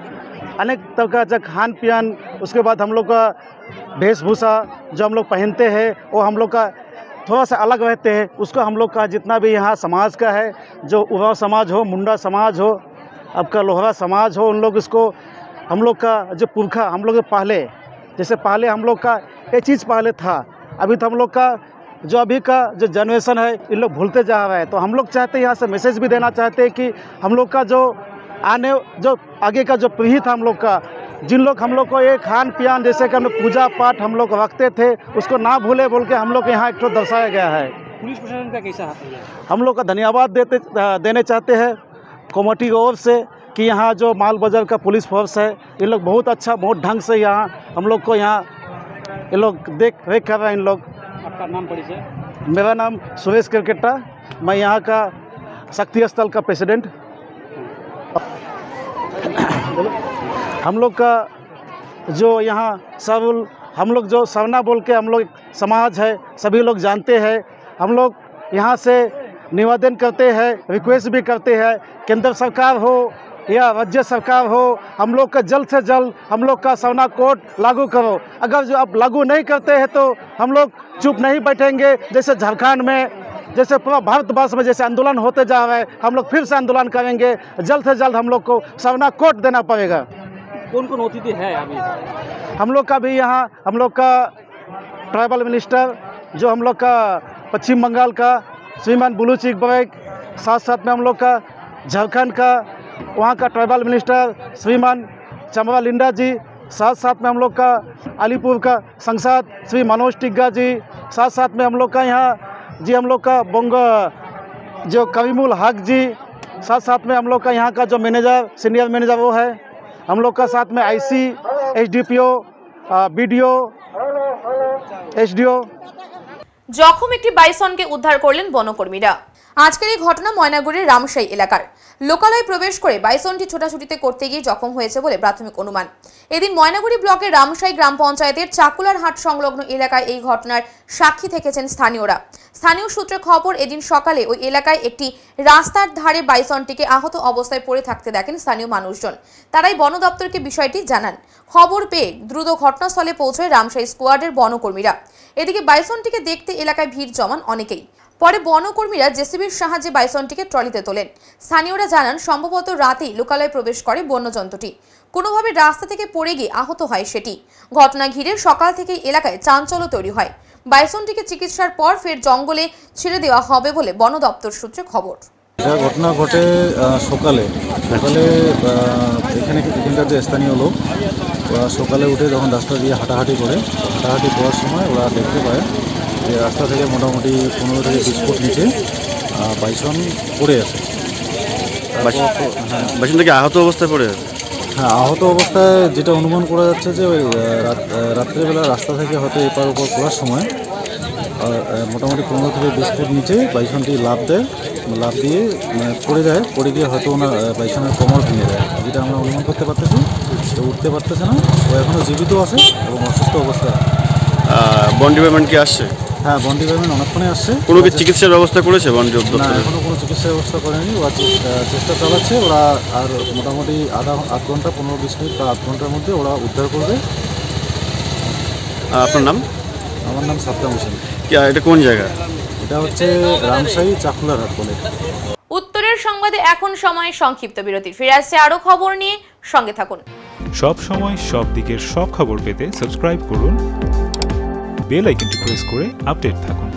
अनेक तरह का खान पियान, उसके बाद हम लोग का वेशभूषा जो हम लोग पहनते हैं वो हम लोग का थोड़ा सा अलग रहते हैं। उसको हम लोग का जितना भी यहाँ समाज का है, जो उरांव समाज हो, मुंडा समाज हो, आपका लोहरा समाज हो, उन लोग इसको हम लोग का जो पुरखा हम लोग पहले जैसे पहले हम लोग का ये चीज़ पहले था, अभी तो हम लोग का जो अभी का जो जनरेशन है इन लोग भूलते जा रहा है। तो हम लोग चाहते हैं यहाँ से मैसेज भी देना चाहते हैं कि हम लोग का जो आगे का जो पीढ़ी था हम लोग का, जिन लोग हम लोग को ये खान पियान जैसे कि हम लोग पूजा पाठ हम लोग रखते थे उसको ना भूले बोल के हम लोग यहाँ एक तो दर्शाया गया है। पुलिस प्रशासन का कैसा हाथ है? हम लोग का धन्यवाद देने चाहते हैं कमेटी की ओर से कि यहाँ जो माल बाजार का पुलिस फोर्स है ये लोग बहुत अच्छा बहुत ढंग से यहाँ हम लोग को यहाँ ये लोग देख रेख कर रहे हैं। इन लोग। आपका नाम परिचय? मेरा नाम सुरेश किरकेटा, मैं यहाँ का शक्ति स्थल का प्रेसिडेंट। हम लोग का जो यहाँ सब हम लोग जो सरना बोल के हम लोग समाज है सभी लोग जानते हैं। हम लोग यहाँ से निवेदन करते हैं, रिक्वेस्ट भी करते हैं, केंद्र सरकार हो या राज्य सरकार हो, हम लोग का जल्द से जल्द हम लोग का सरना कोड लागू करो। अगर जो आप लागू नहीं करते हैं तो हम लोग चुप नहीं बैठेंगे। जैसे झारखंड में जैसे पूरा भारतवर्ष में जैसे आंदोलन होते जा रहा है, हम लोग फिर से आंदोलन करेंगे। जल्द से जल्द हम लोग को सरना कोर्ट देना पड़ेगा। कौन कौन अतिथि है अभी? हम लोग का भी यहाँ हम लोग का ट्राइबल मिनिस्टर जो हम लोग का पश्चिम बंगाल का श्रीमान बुलूच इकबाल, साथ साथ में हम लोग का झारखंड का वहाँ का ट्राइबल मिनिस्टर श्रीमान चमरा लिंडा जी, साथ साथ में हम लोग का अलीपुर का सांसद श्री मनोज टिग्गा जी, साथ साथ में हम लोग का यहाँ जी हम लोग का बंग जो करीमुल हक जी, साथ साथ में हम लोग का यहाँ का जो मैनेजर सीनियर मैनेजर वो है, हम लोग का साथ में आईसी, एसडीपीओ, बीडीओ, एसडीओ। জখম একটি বাইসনকে উদ্ধার করলেন বনকর্মীরা। আজকের এই ঘটনা ময়নাগুড়ির রামশাই এলাকার। লোকালয়ে প্রবেশ করে বাইসনটি ছোটাছুটিতে করতে গিয়ে জখম হয়েছে বলে প্রাথমিক অনুমান। এদিন ময়নাগুড়ি ব্লকের রামশাই গ্রাম পঞ্চায়েতের চাকুলার হাট সংলগ্ন এলাকায় এই ঘটনার সাক্ষী থেকেছেন স্থানীয়রা। স্থানীয় সূত্রে খবর, এদিন সকালে ওই এলাকায় একটি রাস্তার ধারে বাইসনটিকে আহত অবস্থায় পড়ে থাকতে দেখেন স্থানীয় মানুষজন। তারাই বন দপ্তরকে বিষয়টি জানান। খবর পেয়ে দ্রুত ঘটনাস্থলে পৌঁছয় রামশাই স্কোয়াডের বনকর্মীরা। এদিকে বাইসনটিকে দেখতে এলাকায় ভিড় জমান অনেকেই। পরে বনকর্মীরা জেসিবির সাহায্যে বাইসনটিকে ট্রলিতে তোলেন। স্থানীয়রা জানান সম্ভবত রাতেই লোকালয়ে প্রবেশ করে বন্যজন্তুটি, কোনোভাবে রাস্তা থেকে পড়ে গিয়ে আহত হয় সেটি। ঘটনা ঘিরে সকাল থেকেই এলাকায় চাঞ্চল্য তৈরি হয়। বাইসনটিকে চিকিৎসার পর ফের জঙ্গলে ছেড়ে দেওয়া হবে বলে বন দপ্তর সূত্রে খবর। এটা ঘটনা ঘটে সকালে এখানকার যে স্থানীয় লোক ওরা সকালে উঠে যখন রাস্তা দিয়ে হাঁটাহাঁটি করার সময় ওরা দেখতে পায় যে রাস্তা থেকে মোটামুটি 15 থেকে 20 ফুট নিচে বাইসন পড়ে আছে। বাইসন থেকে আহত অবস্থায় পড়ে আছে? হ্যাঁ, আহত অবস্থায় যেটা অনুমান করা যাচ্ছে যে ওই রাত্রেবেলা রাস্তা থেকে হয়তো এপার ওপর করার সময় মোটামুটি 15 থেকে 20 ফুট নিচে বাইসনটি লাফ দিয়ে পড়ে যায়। পড়ে গিয়ে হয়তো ওনার বাইসনের কোমর ভেঙে যায়, যেটা আমরা অনুমান করতে পারতেছি। তো উঠতে পারতেছে না, ও এখনও জীবিত আছে এবং অসুস্থ অবস্থায়। বন ডিপার্টমেন্ট কি আসছে? হ্যাঁ, বন ডিপার্টমেন্ট অনেকক্ষণে আসছে। কোনো কি চিকিৎসার ব্যবস্থা করেছে বন দপ্তর? না, এখনও কোনো চিকিৎসার ব্যবস্থা করেনি। ওরা চেষ্টা চালাচ্ছে। ওরা আর মোটামুটি আধ ঘন্টা 15-20 মিনিট বা আধ ঘন্টার মধ্যে ওরা উদ্ধার করবে। আপনার নাম? আমার নাম সাদ্দাম হোসেন। এটা কোন জায়গা? এটা হচ্ছে রামশাই চাকুলার হাট বলে। উত্তরের সংবাদে এখন সময় সংক্ষিপ্ত বিরতি। ফিরে আসছে আরো খবর নিয়ে, সঙ্গে থাকুন। সব সময় সব দিকের সব খবর পেতে সাবস্ক্রাইব করুন, বেল আইকনটি প্রেস করে আপডেট থাকুন।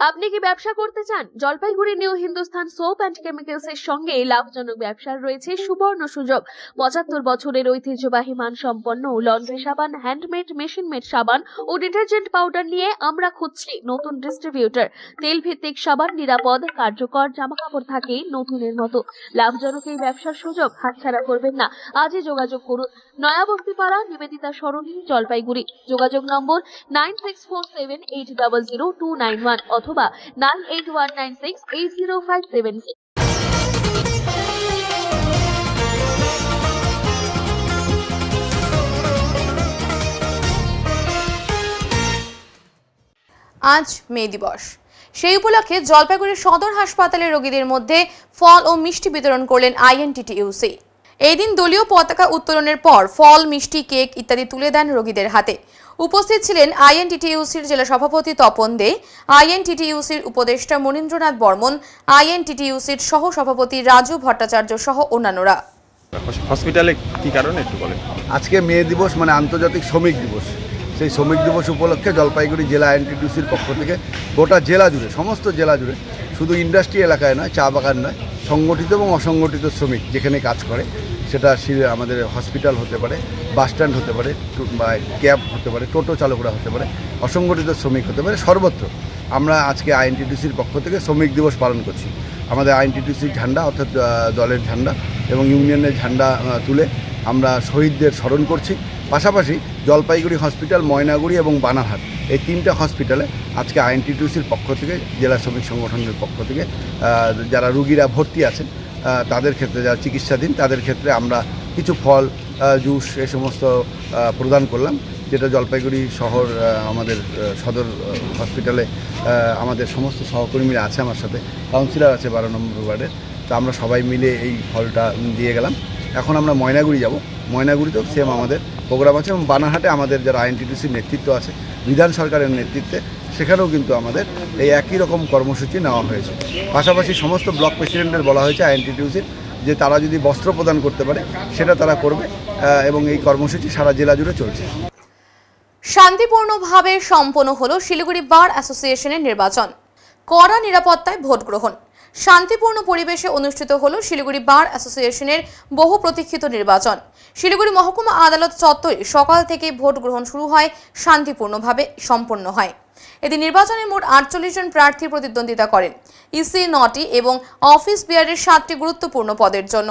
আপনি কি ব্যবসা করতে চান? Jalpaiguri new Hindustan soap and chemicals এর সঙ্গে লাভজনক ব্যবসার রয়েছে সুবর্ণ সুযোগ। 75 বছরের ঐতিহ্যবাহী মানসম্পন্ন লন্ড্রি সাবান, হ্যান্ডমেড, মেশিন মেড সাবান ও ডিটারজেন্ট পাউডার নিয়ে আমরা খুঁজছি নতুন ডিস্ট্রিবিউটর। তেল ভিত্তিক সাবান, নিরাপদ, কার্যকর, জামাকাপড় থাকে নতুনের মতো। লাভজনক এই ব্যবসার সুযোগ হাতছাড়া করবেন না। আজই যোগাযোগ করুন। নয়াবস্তিপাড়া, নিবেদিতা সরণি, জলপাইগুড়ি। যোগাযোগ নম্বর 9647800291 অথবা 9819680576। আজ মে দিবস। সেই উপলক্ষে জলপাইগুড়ি সদর হাসপাতালের রোগীদের মধ্যে ফল ও মিষ্টি বিতরণ করলেন আইএনটিটিইউসি। এই দিন দলীয় পতাকা উত্তোলনের পর ফল, মিষ্টি, কেক ইত্যাদি তুলে দেন রোগীদের হাতে। উপস্থিত ছিলেন আইএনটিটিইউসির জেলা সভাপতি তপন দে, আইএনটিটিইউসির উপদেষ্টা মনীন্দ্রনাথ বর্মন, আইএনটিটিইউসির সহ সভাপতি রাজু ভট্টাচার্য সহ অন্যান্যরা। হসপিটালে কি কারণে একটু বলেন? আজকে মে দিবস মানে আন্তর্জাতিক শ্রমিক দিবস। সেই শ্রমিক দিবস উপলক্ষে জলপাইগুড়ি জেলা আইএনটিটিইউসির পক্ষ থেকে গোটা জেলা জুড়ে, সমস্ত জেলা জুড়ে, শুধু ইন্ডাস্ট্রি এলাকায় নয়, চা বাগান নয়, সংগঠিত এবং অসংগঠিত শ্রমিক যেখানে কাজ করে, সেটা আমাদের হসপিটাল হতে পারে, বাসস্ট্যান্ড হতে পারে, বা ক্যাব হতে পারে, টোটো চালকরা হতে পারে, অসংগঠিত শ্রমিক হতে পারে, সর্বত্র আমরা আজকে আইএনটিটিইউসির পক্ষ থেকে শ্রমিক দিবস পালন করছি। আমাদের আইএনটিটিইউসির ঝান্ডা অর্থাৎ দলের ঝান্ডা এবং ইউনিয়নের ঝান্ডা তুলে আমরা শহীদদের স্মরণ করছি। পাশাপাশি জলপাইগুড়ি হসপিটাল, ময়নাগুড়ি এবং বানারহাট, এই তিনটা হসপিটালে আজকে আইএনটিটিইউসির পক্ষ থেকে, জেলা শ্রমিক সংগঠনের পক্ষ থেকে যারা রুগীরা ভর্তি আছেন তাদের ক্ষেত্রে, যারা চিকিৎসাধীন তাদের ক্ষেত্রে আমরা কিছু ফল, জুস এ সমস্ত প্রদান করলাম, যেটা জলপাইগুড়ি শহর আমাদের সদর হসপিটালে আমাদের সমস্ত সহকর্মীরা আছে, আমার সাথে কাউন্সিলর আছে 12 নম্বর ওয়ার্ডের, তো আমরা সবাই মিলে এই ফলটা দিয়ে গেলাম। এখন আমরা ময়নাগুড়ি যাব। ময়নাগুড়িতেও সেম আমাদের প্রোগ্রাম আছে, এবং বানারহাটে আমাদের যারা আইএনটিটিউসির নেতৃত্ব আছে, বিধান সরকারের নেতৃত্বে, সেখানেও কিন্তু আমাদের এই একই রকম কর্মসূচি নেওয়া হয়েছে। পাশাপাশি সমস্ত ব্লক প্রেসিডেন্টের বলা হয়েছে আইএনটিটিউসির যে তারা যদি বস্ত্র প্রদান করতে পারে সেটা তারা করবে, এবং এই কর্মসূচি সারা জেলা জুড়ে চলছে। শান্তিপূর্ণভাবে সম্পন্ন হলো শিলিগুড়ি বার অ্যাসোসিয়েশনের নির্বাচন। কড়া নিরাপত্তায় ভোট গ্রহণ। শান্তিপূর্ণ পরিবেশে অনুষ্ঠিত হলো শিলিগুড়ি বার অ্যাসোসিয়েশনের বহু প্রতীক্ষিত নির্বাচন। শিলিগুড়ি মহকুমা আদালত চত্বরে সকাল থেকে ভোট গ্রহণ শুরু হয়, শান্তিপূর্ণভাবে সম্পন্ন হয়। এদিন নির্বাচনে মোট 48 জন প্রার্থী প্রতিদ্বন্দ্বিতা করেন ইসি 9টি এবং অফিস বিয়ারের 7টি গুরুত্বপূর্ণ পদের জন্য।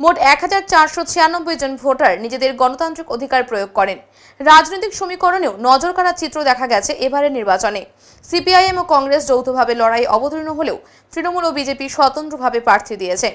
মোট 1496 জন ভোটার নিজেদের গণতান্ত্রিক অধিকার প্রয়োগ করেন। রাজনৈতিক সমীকরণেও নজর কাড়া চিত্র দেখা গেছে এবারের নির্বাচনে। সিপিআইএম ও কংগ্রেস যৌথভাবে লড়াই অবতীর্ণ হলেও তৃণমূল ও বিজেপি স্বতন্ত্রভাবে প্রার্থী দিয়েছে।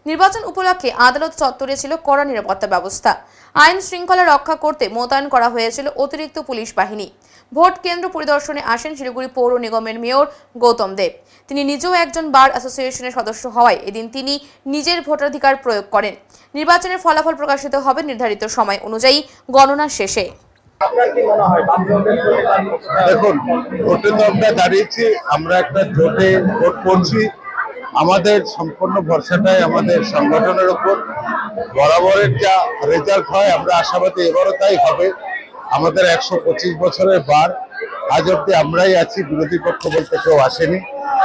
নির্বাচন উপলক্ষে আদালত চত্বরে ছিল কড়া নিরাপত্তা ব্যবস্থা। আইন শৃঙ্খলা রক্ষা করতে মোতায়েন করা হয়েছিল অতিরিক্ত পুলিশ বাহিনী। ভোট কেন্দ্র পরিদর্শনে আসেন শিলিগুড়ি পৌর নিগমের মেয়র গৌতম দেব। তিনি নিজেও একজন বার অ্যাসোসিয়েশনের সদস্য হওয়ায় এদিন তিনি নিজের ভোটাধিকার প্রয়োগ করেন। নির্বাচনের ফলাফল প্রকাশিত হবে নির্ধারিত সময় অনুযায়ী গণনা শেষে। দেখুন, ভোটে তো আমরা দাঁড়িয়েছি, আমরা একটা জোটে ভোট করছি। আমাদের সম্পূর্ণ ভরসাটাই আমাদের সংগঠনের উপর। বরাবরের যা রেজাল্ট হয় আমরা আশাবাদী এবারও তাই হবে। আমাদের 125 বছরের বার, আজ অব্দি আমরাই আছি, বিরোধী পক্ষ বলতে কেউ আসেনি।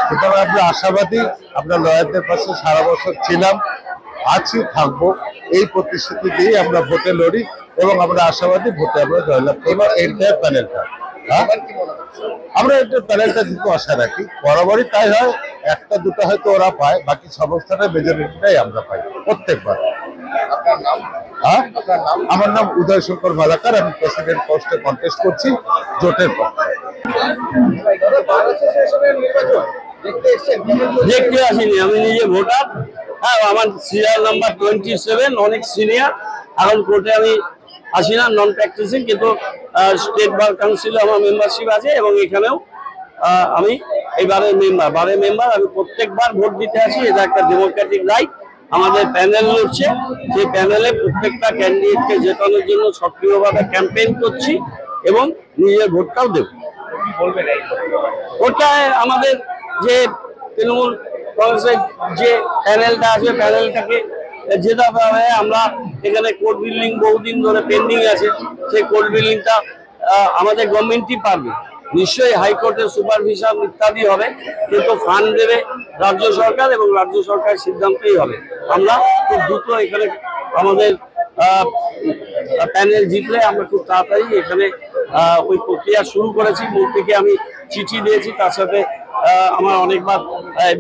সুতরাং আমরা আশাবাদী, আমরা লয়ারদের পাশে সারা বছর ছিলাম, আছি, থাকবো। এই প্রতিশ্রুতি দিয়ে আমরা ভোটে লড়ি এবং আমরা আশাবাদী ভোটে আমরা জয়লাভ করবো। এন্টায়ার প্যানেলটা, আমরা এন্টায়ার প্যানেলটা কিন্তু আশা রাখি। বরাবরই তাই হয়, একটা দুটো হয়তো ওরা পায়, বাকি সমস্যাটা মেজরিটিটাই আমরা পাই প্রত্যেকবার। আমার নাম উদয় শঙ্কর মালাকার, আমি প্রেসিডেন্ট পোস্টে কন্টেস্ট করছি জোটের পক্ষে। দেখতে আসিনি, আমি নিজে ভোটার। হ্যাঁ, আমার সিরিয়াল নাম্বার 27, অনেক সিনিয়র। এখন কোর্টে আমি আসি না, নন প্র্যাকটিসিং, কিন্তু স্টেট বার কাউন্সিলে আমার মেম্বারশিপ আছে এবং এখানেও আমি এই বারের মেম্বার। আমি প্রত্যেকবার ভোট দিতে আসি, এটা একটা ডেমোক্রেটিক রাইট। আমাদের প্যানেল লড়ছে, সেই প্যানেলে প্রত্যেকটা ক্যান্ডিডেটকে জেতানোর জন্য সক্রিয়ভাবে ক্যাম্পেইন করছি এবং নিজের ভোটটাও দেব। ওটায় আমাদের যে তৃণমূল কংগ্রেসের যে প্যানেলটা আছে, প্যানেলটাকে জেতাতে হবে। আমরা এখানে কোর্ট বিল্ডিং বহুদিন ধরে পেন্ডিং আছে, সেই কোর্ট বিল্ডিংটা আমাদের গভর্নমেন্টই পারবে। নিশ্চয়ই হাইকোর্টের সুপারভিশন ইত্যাদি হবে, কিন্তু ফান্ড দেবে রাজ্য সরকার এবং রাজ্য সরকারের সিদ্ধান্তই হবে। আমরা খুব দ্রুত এখানে আমাদের প্যানেল জিতলে আমরা খুব তাড়াতাড়ি এখানে ওই প্রক্রিয়া শুরু করেছি। মন্ত্রীকে আমি চিঠি দিয়েছি, তার সাথে আমার অনেকবার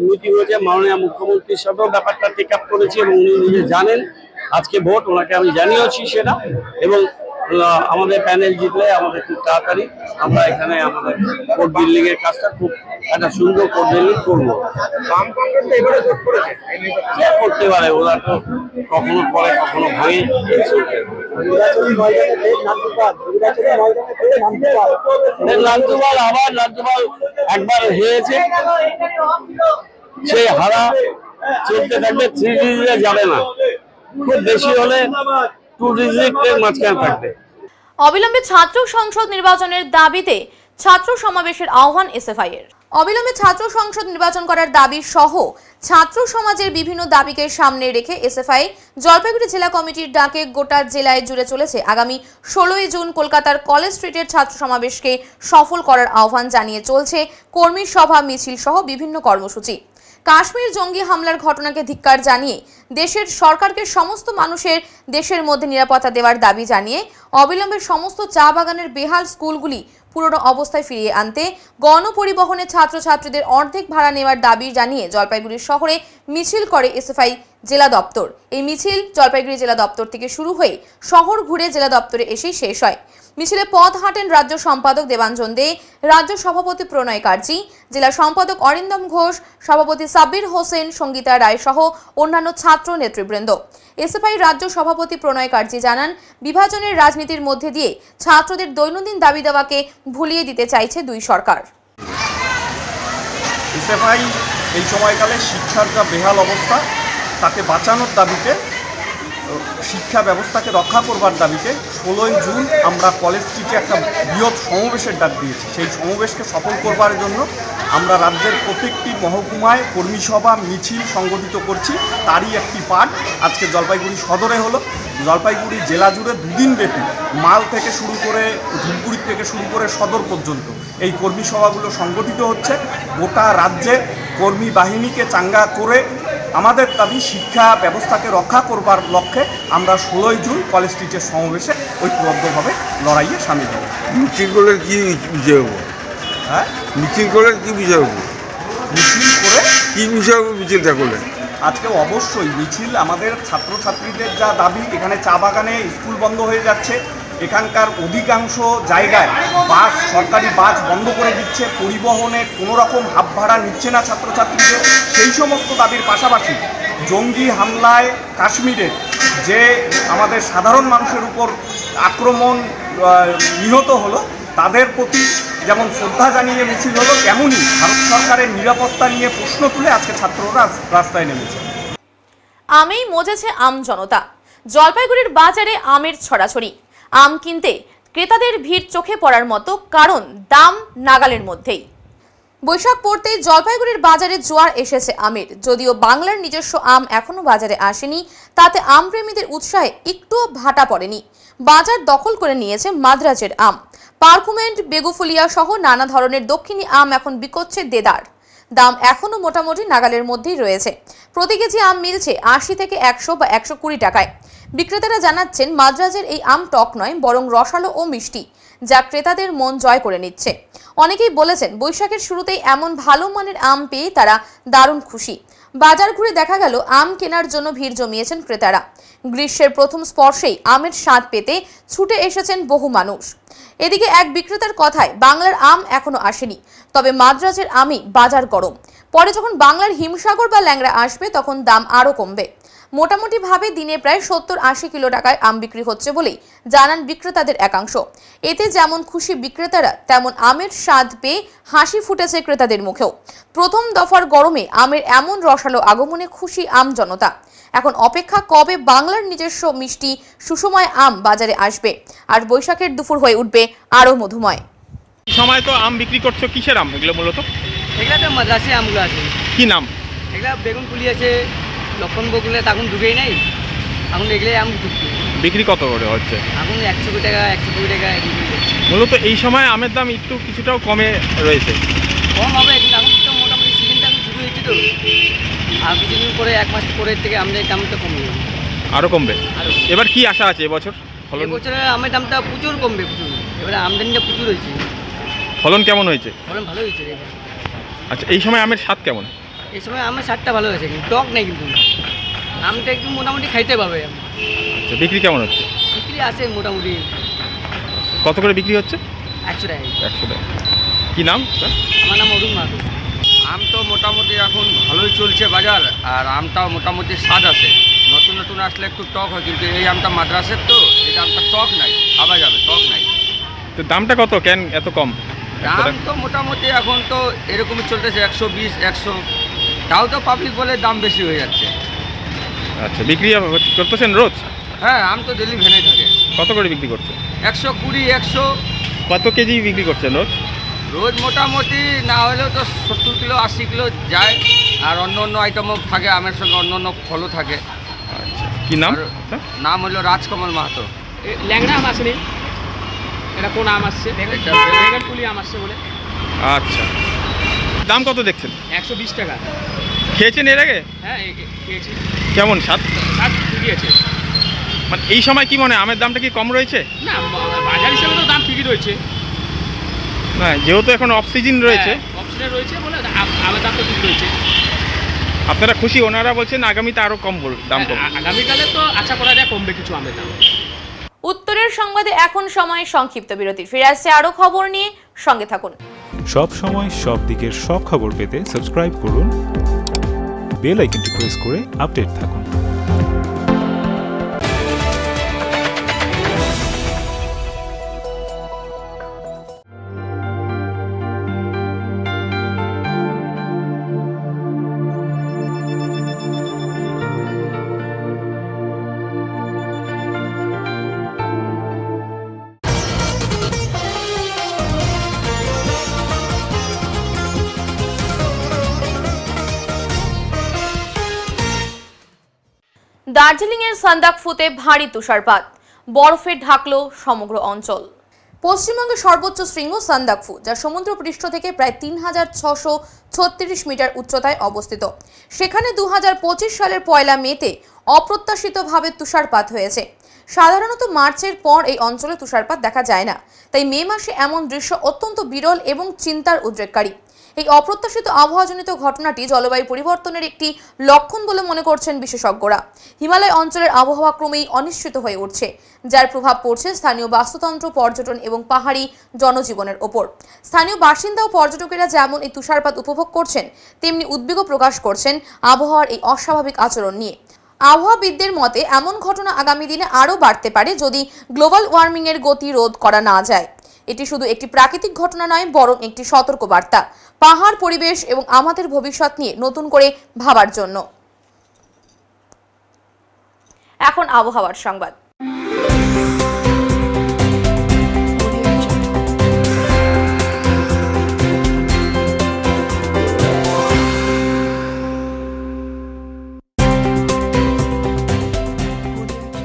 মিটিং হয়েছে, মাননীয় মুখ্যমন্ত্রীর সাথেও ব্যাপারটা টেক আপ করেছি এবং উনি নিজে জানেন আজকে ভোট, ওনাকে আমি জানিয়েছি সেটা। এবং আমাদের প্যানেল জিতলে আমাদের খুব তাড়াতাড়ি আমরা এখানে আমাদের কোর্ট বিল্ডিং এর কাজটা খুব একটা সুন্দর কোর্ট বিল্ডিং করবো। করতে পারে, ওরা তো কখনো পরে কখনো ভাঙে। রাজ্যপাল একবার হেরেছে, সেই হারা চলতে থাকবে, 3 ডিজিটে যাবে না, খুব বেশি হলে 2 ডিজিটের মাঝখানে থাকবে। অবিলম্বে ছাত্র সংসদ নির্বাচনের দাবিতে ছাত্র সমাবেশের আহ্বান এসএফআই এর। অবিলম্বে ছাত্র সংসদ নির্বাচন করার দাবি সহ ছাত্র সমাজের বিভিন্ন দাবিকে সামনে রেখে এসএফআই জলপাইগুড়ি জেলা কমিটির ডাকে গোটা জেলায় জুড়ে চলেছে আগামী 16ই জুন কলকাতার কলেজ স্ট্রিটের ছাত্র সমাবেশকে সফল করার আহ্বান জানিয়ে চলছে কর্মী সভা, মিছিল সহ বিভিন্ন কর্মসূচি। কাশ্মীর জঙ্গি হামলার ঘটনাকে ধিক্কার জানিয়ে দেশের সরকারকে সমস্ত মানুষের দেশের মধ্যে নিরাপত্তা দেওয়ার দাবি জানিয়ে অবিলম্বে সমস্ত চা বাগানের বেহাল স্কুলগুলি পুরনো অবস্থায় ফিরিয়ে আনতে, গণপরিবহনে ছাত্রছাত্রীদের অর্ধেক ভাড়া নেওয়ার দাবি জানিয়ে জলপাইগুড়ি শহরে মিছিল করে এসএফআই জেলা দপ্তর। এই মিছিল জলপাইগুড়ি জেলা দপ্তর থেকে শুরু হয়ে শহর ঘুরে জেলা দপ্তরে এসেই শেষ হয়। মিছিলে পথ হাঁটেন রাজ্য সম্পাদক দেবাঞ্জন দে, রাজ্য সভাপতি প্রণয় কার্জি, জেলা সম্পাদক অরিন্দম ঘোষ, সভাপতি সাব্বির হোসেন, সঙ্গীতা রায় সহ অন্যান্য ছাত্র নেতৃবৃন্দ। এসএফআই রাজ্য সভাপতি প্রণয় কার্জি জানান, বিভাজনের রাজনীতির মধ্যে দিয়ে ছাত্রদের দৈনন্দিন দাবি দেওয়াকে ভুলিয়ে দিতে চাইছে দুই সরকার। এসএফআই এই সময়কালে শিক্ষার যা বেহাল অবস্থা তাকে বাঁচানোর দাবিতে শিক্ষা ব্যবস্থাকে রক্ষা করবার দাবিতে 16ই জুন আমরা কলেজ স্ট্রিটে একটা বৃহৎ সমাবেশের ডাক দিয়েছি। সেই সমাবেশকে সফল করবার জন্য আমরা রাজ্যের প্রত্যেকটি মহকুমায় কর্মী সভা মিছিল সংগঠিত করছি। তারই একটি পার্ট আজকে জলপাইগুড়ি সদরে হলো। জলপাইগুড়ি জেলা জুড়ে দুদিন ব্যাপী মাল থেকে শুরু করে ধূপগুড়ি থেকে শুরু করে সদর পর্যন্ত এই কর্মী সভাগুলো সংগঠিত হচ্ছে। গোটা রাজ্যে কর্মী বাহিনীকে চাঙ্গা করে আমাদের দাবি শিক্ষা ব্যবস্থাকে রক্ষা করবার লক্ষ্যে আমরা 16ই জুন কলেজ স্ট্রিটের সমাবেশে ঐক্যবদ্ধভাবে লড়াইয়ে সামিল হব। মিছিল করলে কি বিষয় হবো? হ্যাঁ, মিছিল করলে কি বিষয় হবো? মিছিল করে কি বিষয় হবো মিছিলটা করলে? আজকে অবশ্যই মিছিল আমাদের ছাত্রছাত্রীদের যা দাবি, এখানে চা বাগানে স্কুল বন্ধ হয়ে যাচ্ছে, এখানকার অধিকাংশ জায়গায় বাস, সরকারি বাস বন্ধ করে দিচ্ছে, পরিবহনে কোনো রকম হাত ভাড়া নিচ্ছে না ছাত্রছাত্রীদের। সেই সমস্ত দাবির পাশাপাশি জঙ্গি হামলায় কাশ্মীরের যে আমাদের সাধারণ মানুষের উপর আক্রমণ নিহত হলো, তাদের প্রতি যেমন শ্রদ্ধা জানিয়ে মিছিল হলো, তেমনই ভারত সরকারের নিরাপত্তা নিয়ে প্রশ্ন তুলে আজকে ছাত্ররা রাস্তায় নেমেছে। আমেই মজেছে আম জনতা। জলপাইগুড়ির বাজারে আমের ছড়াছড়ি। আম কিনতে ক্রেতাদের ভিড় চোখে পড়ার মতো, কারণ দাম নাগালের মধ্যেই। বৈশাখ পড়তেই জলপাইগুড়ির বাজারে জোয়ার এসেছে আমের। যদিও বাংলার নিজস্ব আম এখনো বাজারে আসেনি, তাতে আম প্রেমীদের উৎসাহে একটুও ভাটা পড়েনি। বাজার দখল করে নিয়েছে মাদ্রাজের আম। পার্কুমেন্ট, বেগুফুলিয়া সহ নানা ধরনের দক্ষিণী আম এখন বিকোচ্ছে দেদার। দাম এখনো মোটামুটি নাগালের মধ্যেই রয়েছে। প্রতি কেজি আম মিলছে 80 থেকে 100 বা 120 টাকায়। বিক্রেতারা জানাচ্ছেন মাদ্রাজের এই আম টক নয়, বরং রসালো ও মিষ্টি, যা ক্রেতাদের মন জয় করে নিচ্ছে। অনেকেই বলেছেন বৈশাখের শুরুতেই এমন ভালো মানের আম পেয়ে তারা দারুণ খুশি। বাজার ঘুরে দেখা গেল আম কেনার জন্য ভিড় জমিয়েছেন ক্রেতারা। গ্রীষ্মের প্রথম স্পর্শেই আমের স্বাদ পেতে ছুটে এসেছেন বহু মানুষ। এদিকে এক বিক্রেতার কথায় বাংলার আম এখনো আসেনি, তবে মাদ্রাজের আমই বাজার গরম। পরে যখন বাংলার হিমসাগর বা ল্যাংড়া আসবে তখন দাম আরও কমবে। মোটামুটি ভাবে দিনে প্রায় 70-80 কিলো টাকায় আম বিক্রি হচ্ছে বলেই জানান বিক্রেতাদের একাংশ। এতে যেমন খুশি বিক্রেতারা, তেমন আমের স্বাদ পেয়ে হাসি ফুটেছে ক্রেতাদের মুখেও। প্রথম দফার গরমে আমের এমন রসালো আগমনে খুশি আম জনতা। এখন অপেক্ষা কবে বাংলার নিজস্ব মিষ্টি সুষময় আম বাজারে আসবে, আর বৈশাখের দুপুর হয়ে উঠবে আরও মধুময়। সময় তো আম বিক্রি করছো, কিসের আম এগুলো মূলত? এগুলো তো মাদ্রাসি আমগুলো আছে। কি নাম? এগুলো বেগুন পুলি আছে, লক্ষণ বগুলে তখন ঢুকেই নাই, এখন এগুলো আম ঢুকছে। বিক্রি কত করে হচ্ছে? এখন 100 টাকা 120 টাকা। মূলত এই সময় আমের দাম একটু কিছুটাও কমে রয়েছে। কম হবে, কিন্তু এখন তো মোটামুটি সিজনটা এখন শুরু হয়েছে তো, আর কিছুদিন পরে 1 মাস পরের থেকে আমাদের দামটা কমবে, আরও কমবে। এবার কি আশা আছে এবছর? এবছরে আমের দামটা প্রচুর কমবে, প্রচুর। এবারে আমদানিটা প্রচুর হয়েছে। ফলন কেমন হয়েছে? ফলন ভালো হয়েছে। আচ্ছা, এই সময় আমের স্বাদ কেমন? এই সময় আমের স্বাদটা ভালো হয়েছে, কিন্তু টক নেই, কিন্তু আমটা একটু মোটামুটি খাইতে পাবে। আচ্ছা, বিক্রি কেমন হচ্ছে? বিক্রি আছে মোটামুটি। কত করে বিক্রি হচ্ছে? 100 টাকা। 100 টাকা। কী নাম? আমার নাম অরুণ মাহাতো। আম তো মোটামুটি এখন ভালোই চলছে বাজার, আর আমটাও মোটামুটি স্বাদ আছে। নতুন নতুন আসলে একটু টক হয়, কিন্তু এই আমটা মাদ্রাসের তো, এই আমটা টক নাই, খাওয়া যাবে, টক নাই। তো দামটা কত, কেন এত কম? দাম তো মোটামুটি এখন তো এরকমই চলতেছে, 120, 100। তাও তো পাবলিক বলে দাম বেশি হয়ে যাচ্ছে। আচ্ছা, বিক্রি করতেছেন রোজ? হ্যাঁ, আম তো ডেলি ভেনে থাকে। কত করে বিক্রি করছে? 120, 100। কত কেজি বিক্রি করছেন রোজ? রোজ মোটামুটি না হলেও তো 70 কিলো 80 কিলো যায়, আর অন্য অন্য আইটেমও থাকে, আমের সঙ্গে অন্য অন্য ফলও থাকে। আচ্ছা, কি নাম? নাম হলো রাজকমল মাহাতো। ল্যাংড়া আম আসেনি, এটা কোন আম আসছে? বেগুন পুলি আম আসছে বলে। আচ্ছা, দাম কত দেখছেন? 120 টাকা। খেয়েছেন এর আগে? হ্যাঁ, খেয়েছি। কেমন স্বাদ? স্বাদ ঠিকই আছে। মানে এই সময় কি মনে হয় আমের দামটা কি কম রয়েছে? না, বাজার হিসেবে তো দাম ঠিকই রয়েছে। না, যেহেতু এখন অফ সিজন রয়েছে, অফ সিজন রয়েছে বলে আমের দাম তো ঠিক রয়েছে। আপনারা খুশি? ওনারা বলছেন আগামীতে আরো কম দাম কমবে। আগামীকালে তো আশা করা যায় কমবে কিছু আমের দাম। উত্তরের সংবাদে এখন সময় সংক্ষিপ্ত বিরতি। ফিরে আসছে আরো খবর নিয়ে, সঙ্গে থাকুন। সব সময় সব দিকের সব খবর পেতে সাবস্ক্রাইব করুন, বেল আইকনটি প্রেস করে আপডেট থাকুন। দার্জিলিং এর সান্দাকফুতে ভারী তুষারপাত, বরফে ঢাকলো সমগ্র অঞ্চল। পশ্চিমবঙ্গের সর্বোচ্চ শৃঙ্গ সান্দাকফু, যা সমুদ্রপৃষ্ঠ থেকে প্রায় ৩৬৩৬ মিটার উচ্চতায় অবস্থিত। সেখানে ২০২৫ সালের ১ মেতে অপ্রত্যাশিতভাবে তুষারপাত হয়েছে। সাধারণত মার্চের পর এই অঞ্চলে তুষারপাত দেখা যায় না, তাই মে মাসে এমন দৃশ্য অত্যন্ত বিরল এবং চিন্তার উদ্রেককারী। এই অপ্রত্যাশিত আবহাওয়াজনিত ঘটনাটি জলবায়ু পরিবর্তনের একটি লক্ষণ বলে মনে করছেন বিশেষজ্ঞরা। হিমালয় অঞ্চলের আবহাওয়া ক্রমেই অনিশ্চিত হয়ে উঠছে, যার প্রভাব পড়ছে স্থানীয় বাস্তুতন্ত্র, পর্যটন এবং পাহাড়ি জনজীবনের ওপর। স্থানীয় বাসিন্দা ও পর্যটকেরা যেমন এই তুষারপাত উপভোগ করছেন, তেমনি উদ্বেগও প্রকাশ করছেন আবহাওয়ার এই অস্বাভাবিক আচরণ নিয়ে। আবহাওয়াবিদদের মতে এমন ঘটনা আগামী দিনে আরও বাড়তে পারে যদি গ্লোবাল ওয়ার্মিং এর গতি রোধ করা না যায়। এটি শুধু একটি প্রাকৃতিক ঘটনা নয়, বরং একটি সতর্ক বার্তা পাহাড়, পরিবেশ এবং আমাদের ভবিষ্যৎ নিয়ে নতুন করে ভাবার জন্য। এখন আবহাওয়ার সংবাদ।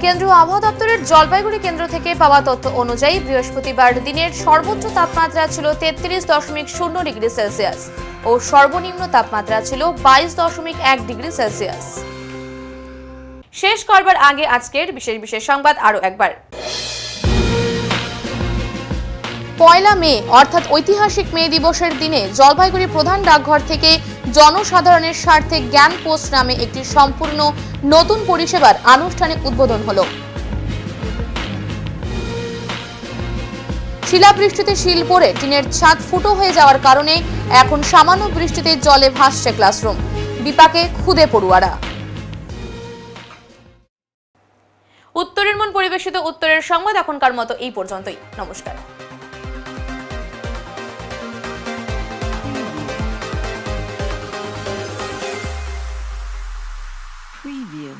কেন্দ্রীয় আবহাওয়া দপ্তরের জলপাইগুড়ি কেন্দ্র থেকে পাওয়া তথ্য অনুযায়ী বৃহস্পতিবার দিনের সর্বোচ্চ তাপমাত্রা ছিল ৩৩.০ ডিগ্রি সেলসিয়াস ও সর্বনিম্ন তাপমাত্রা ছিল ২২.১ ডিগ্রি সেলসিয়াস। শেষ করবার আগে আজকের বিশেষ সংবাদ আরও একবার। ১ মে অর্থাৎ ঐতিহাসিক মে দিবসের দিনে জলপাইগুড়ি প্রধান ডাকঘর থেকে জনসাধারণের স্বার্থে জ্ঞান পোস্ট নামে একটি সম্পূর্ণ নতুন পরিষেবার আনুষ্ঠানিক উদ্বোধন হলো। শিলাবৃষ্টিতে শিল পড়ে টিনের ছাদ ফুটো হয়ে যাওয়ার কারণে এখন সামান্য বৃষ্টিতে জলে ভাসছে ক্লাসরুম, বিপাকে খুদে পড়ুয়ারা। উত্তরের মন পরিবেশিত উত্তরের সংবাদ এখনকার মতো এই পর্যন্তই। নমস্কার। Preview.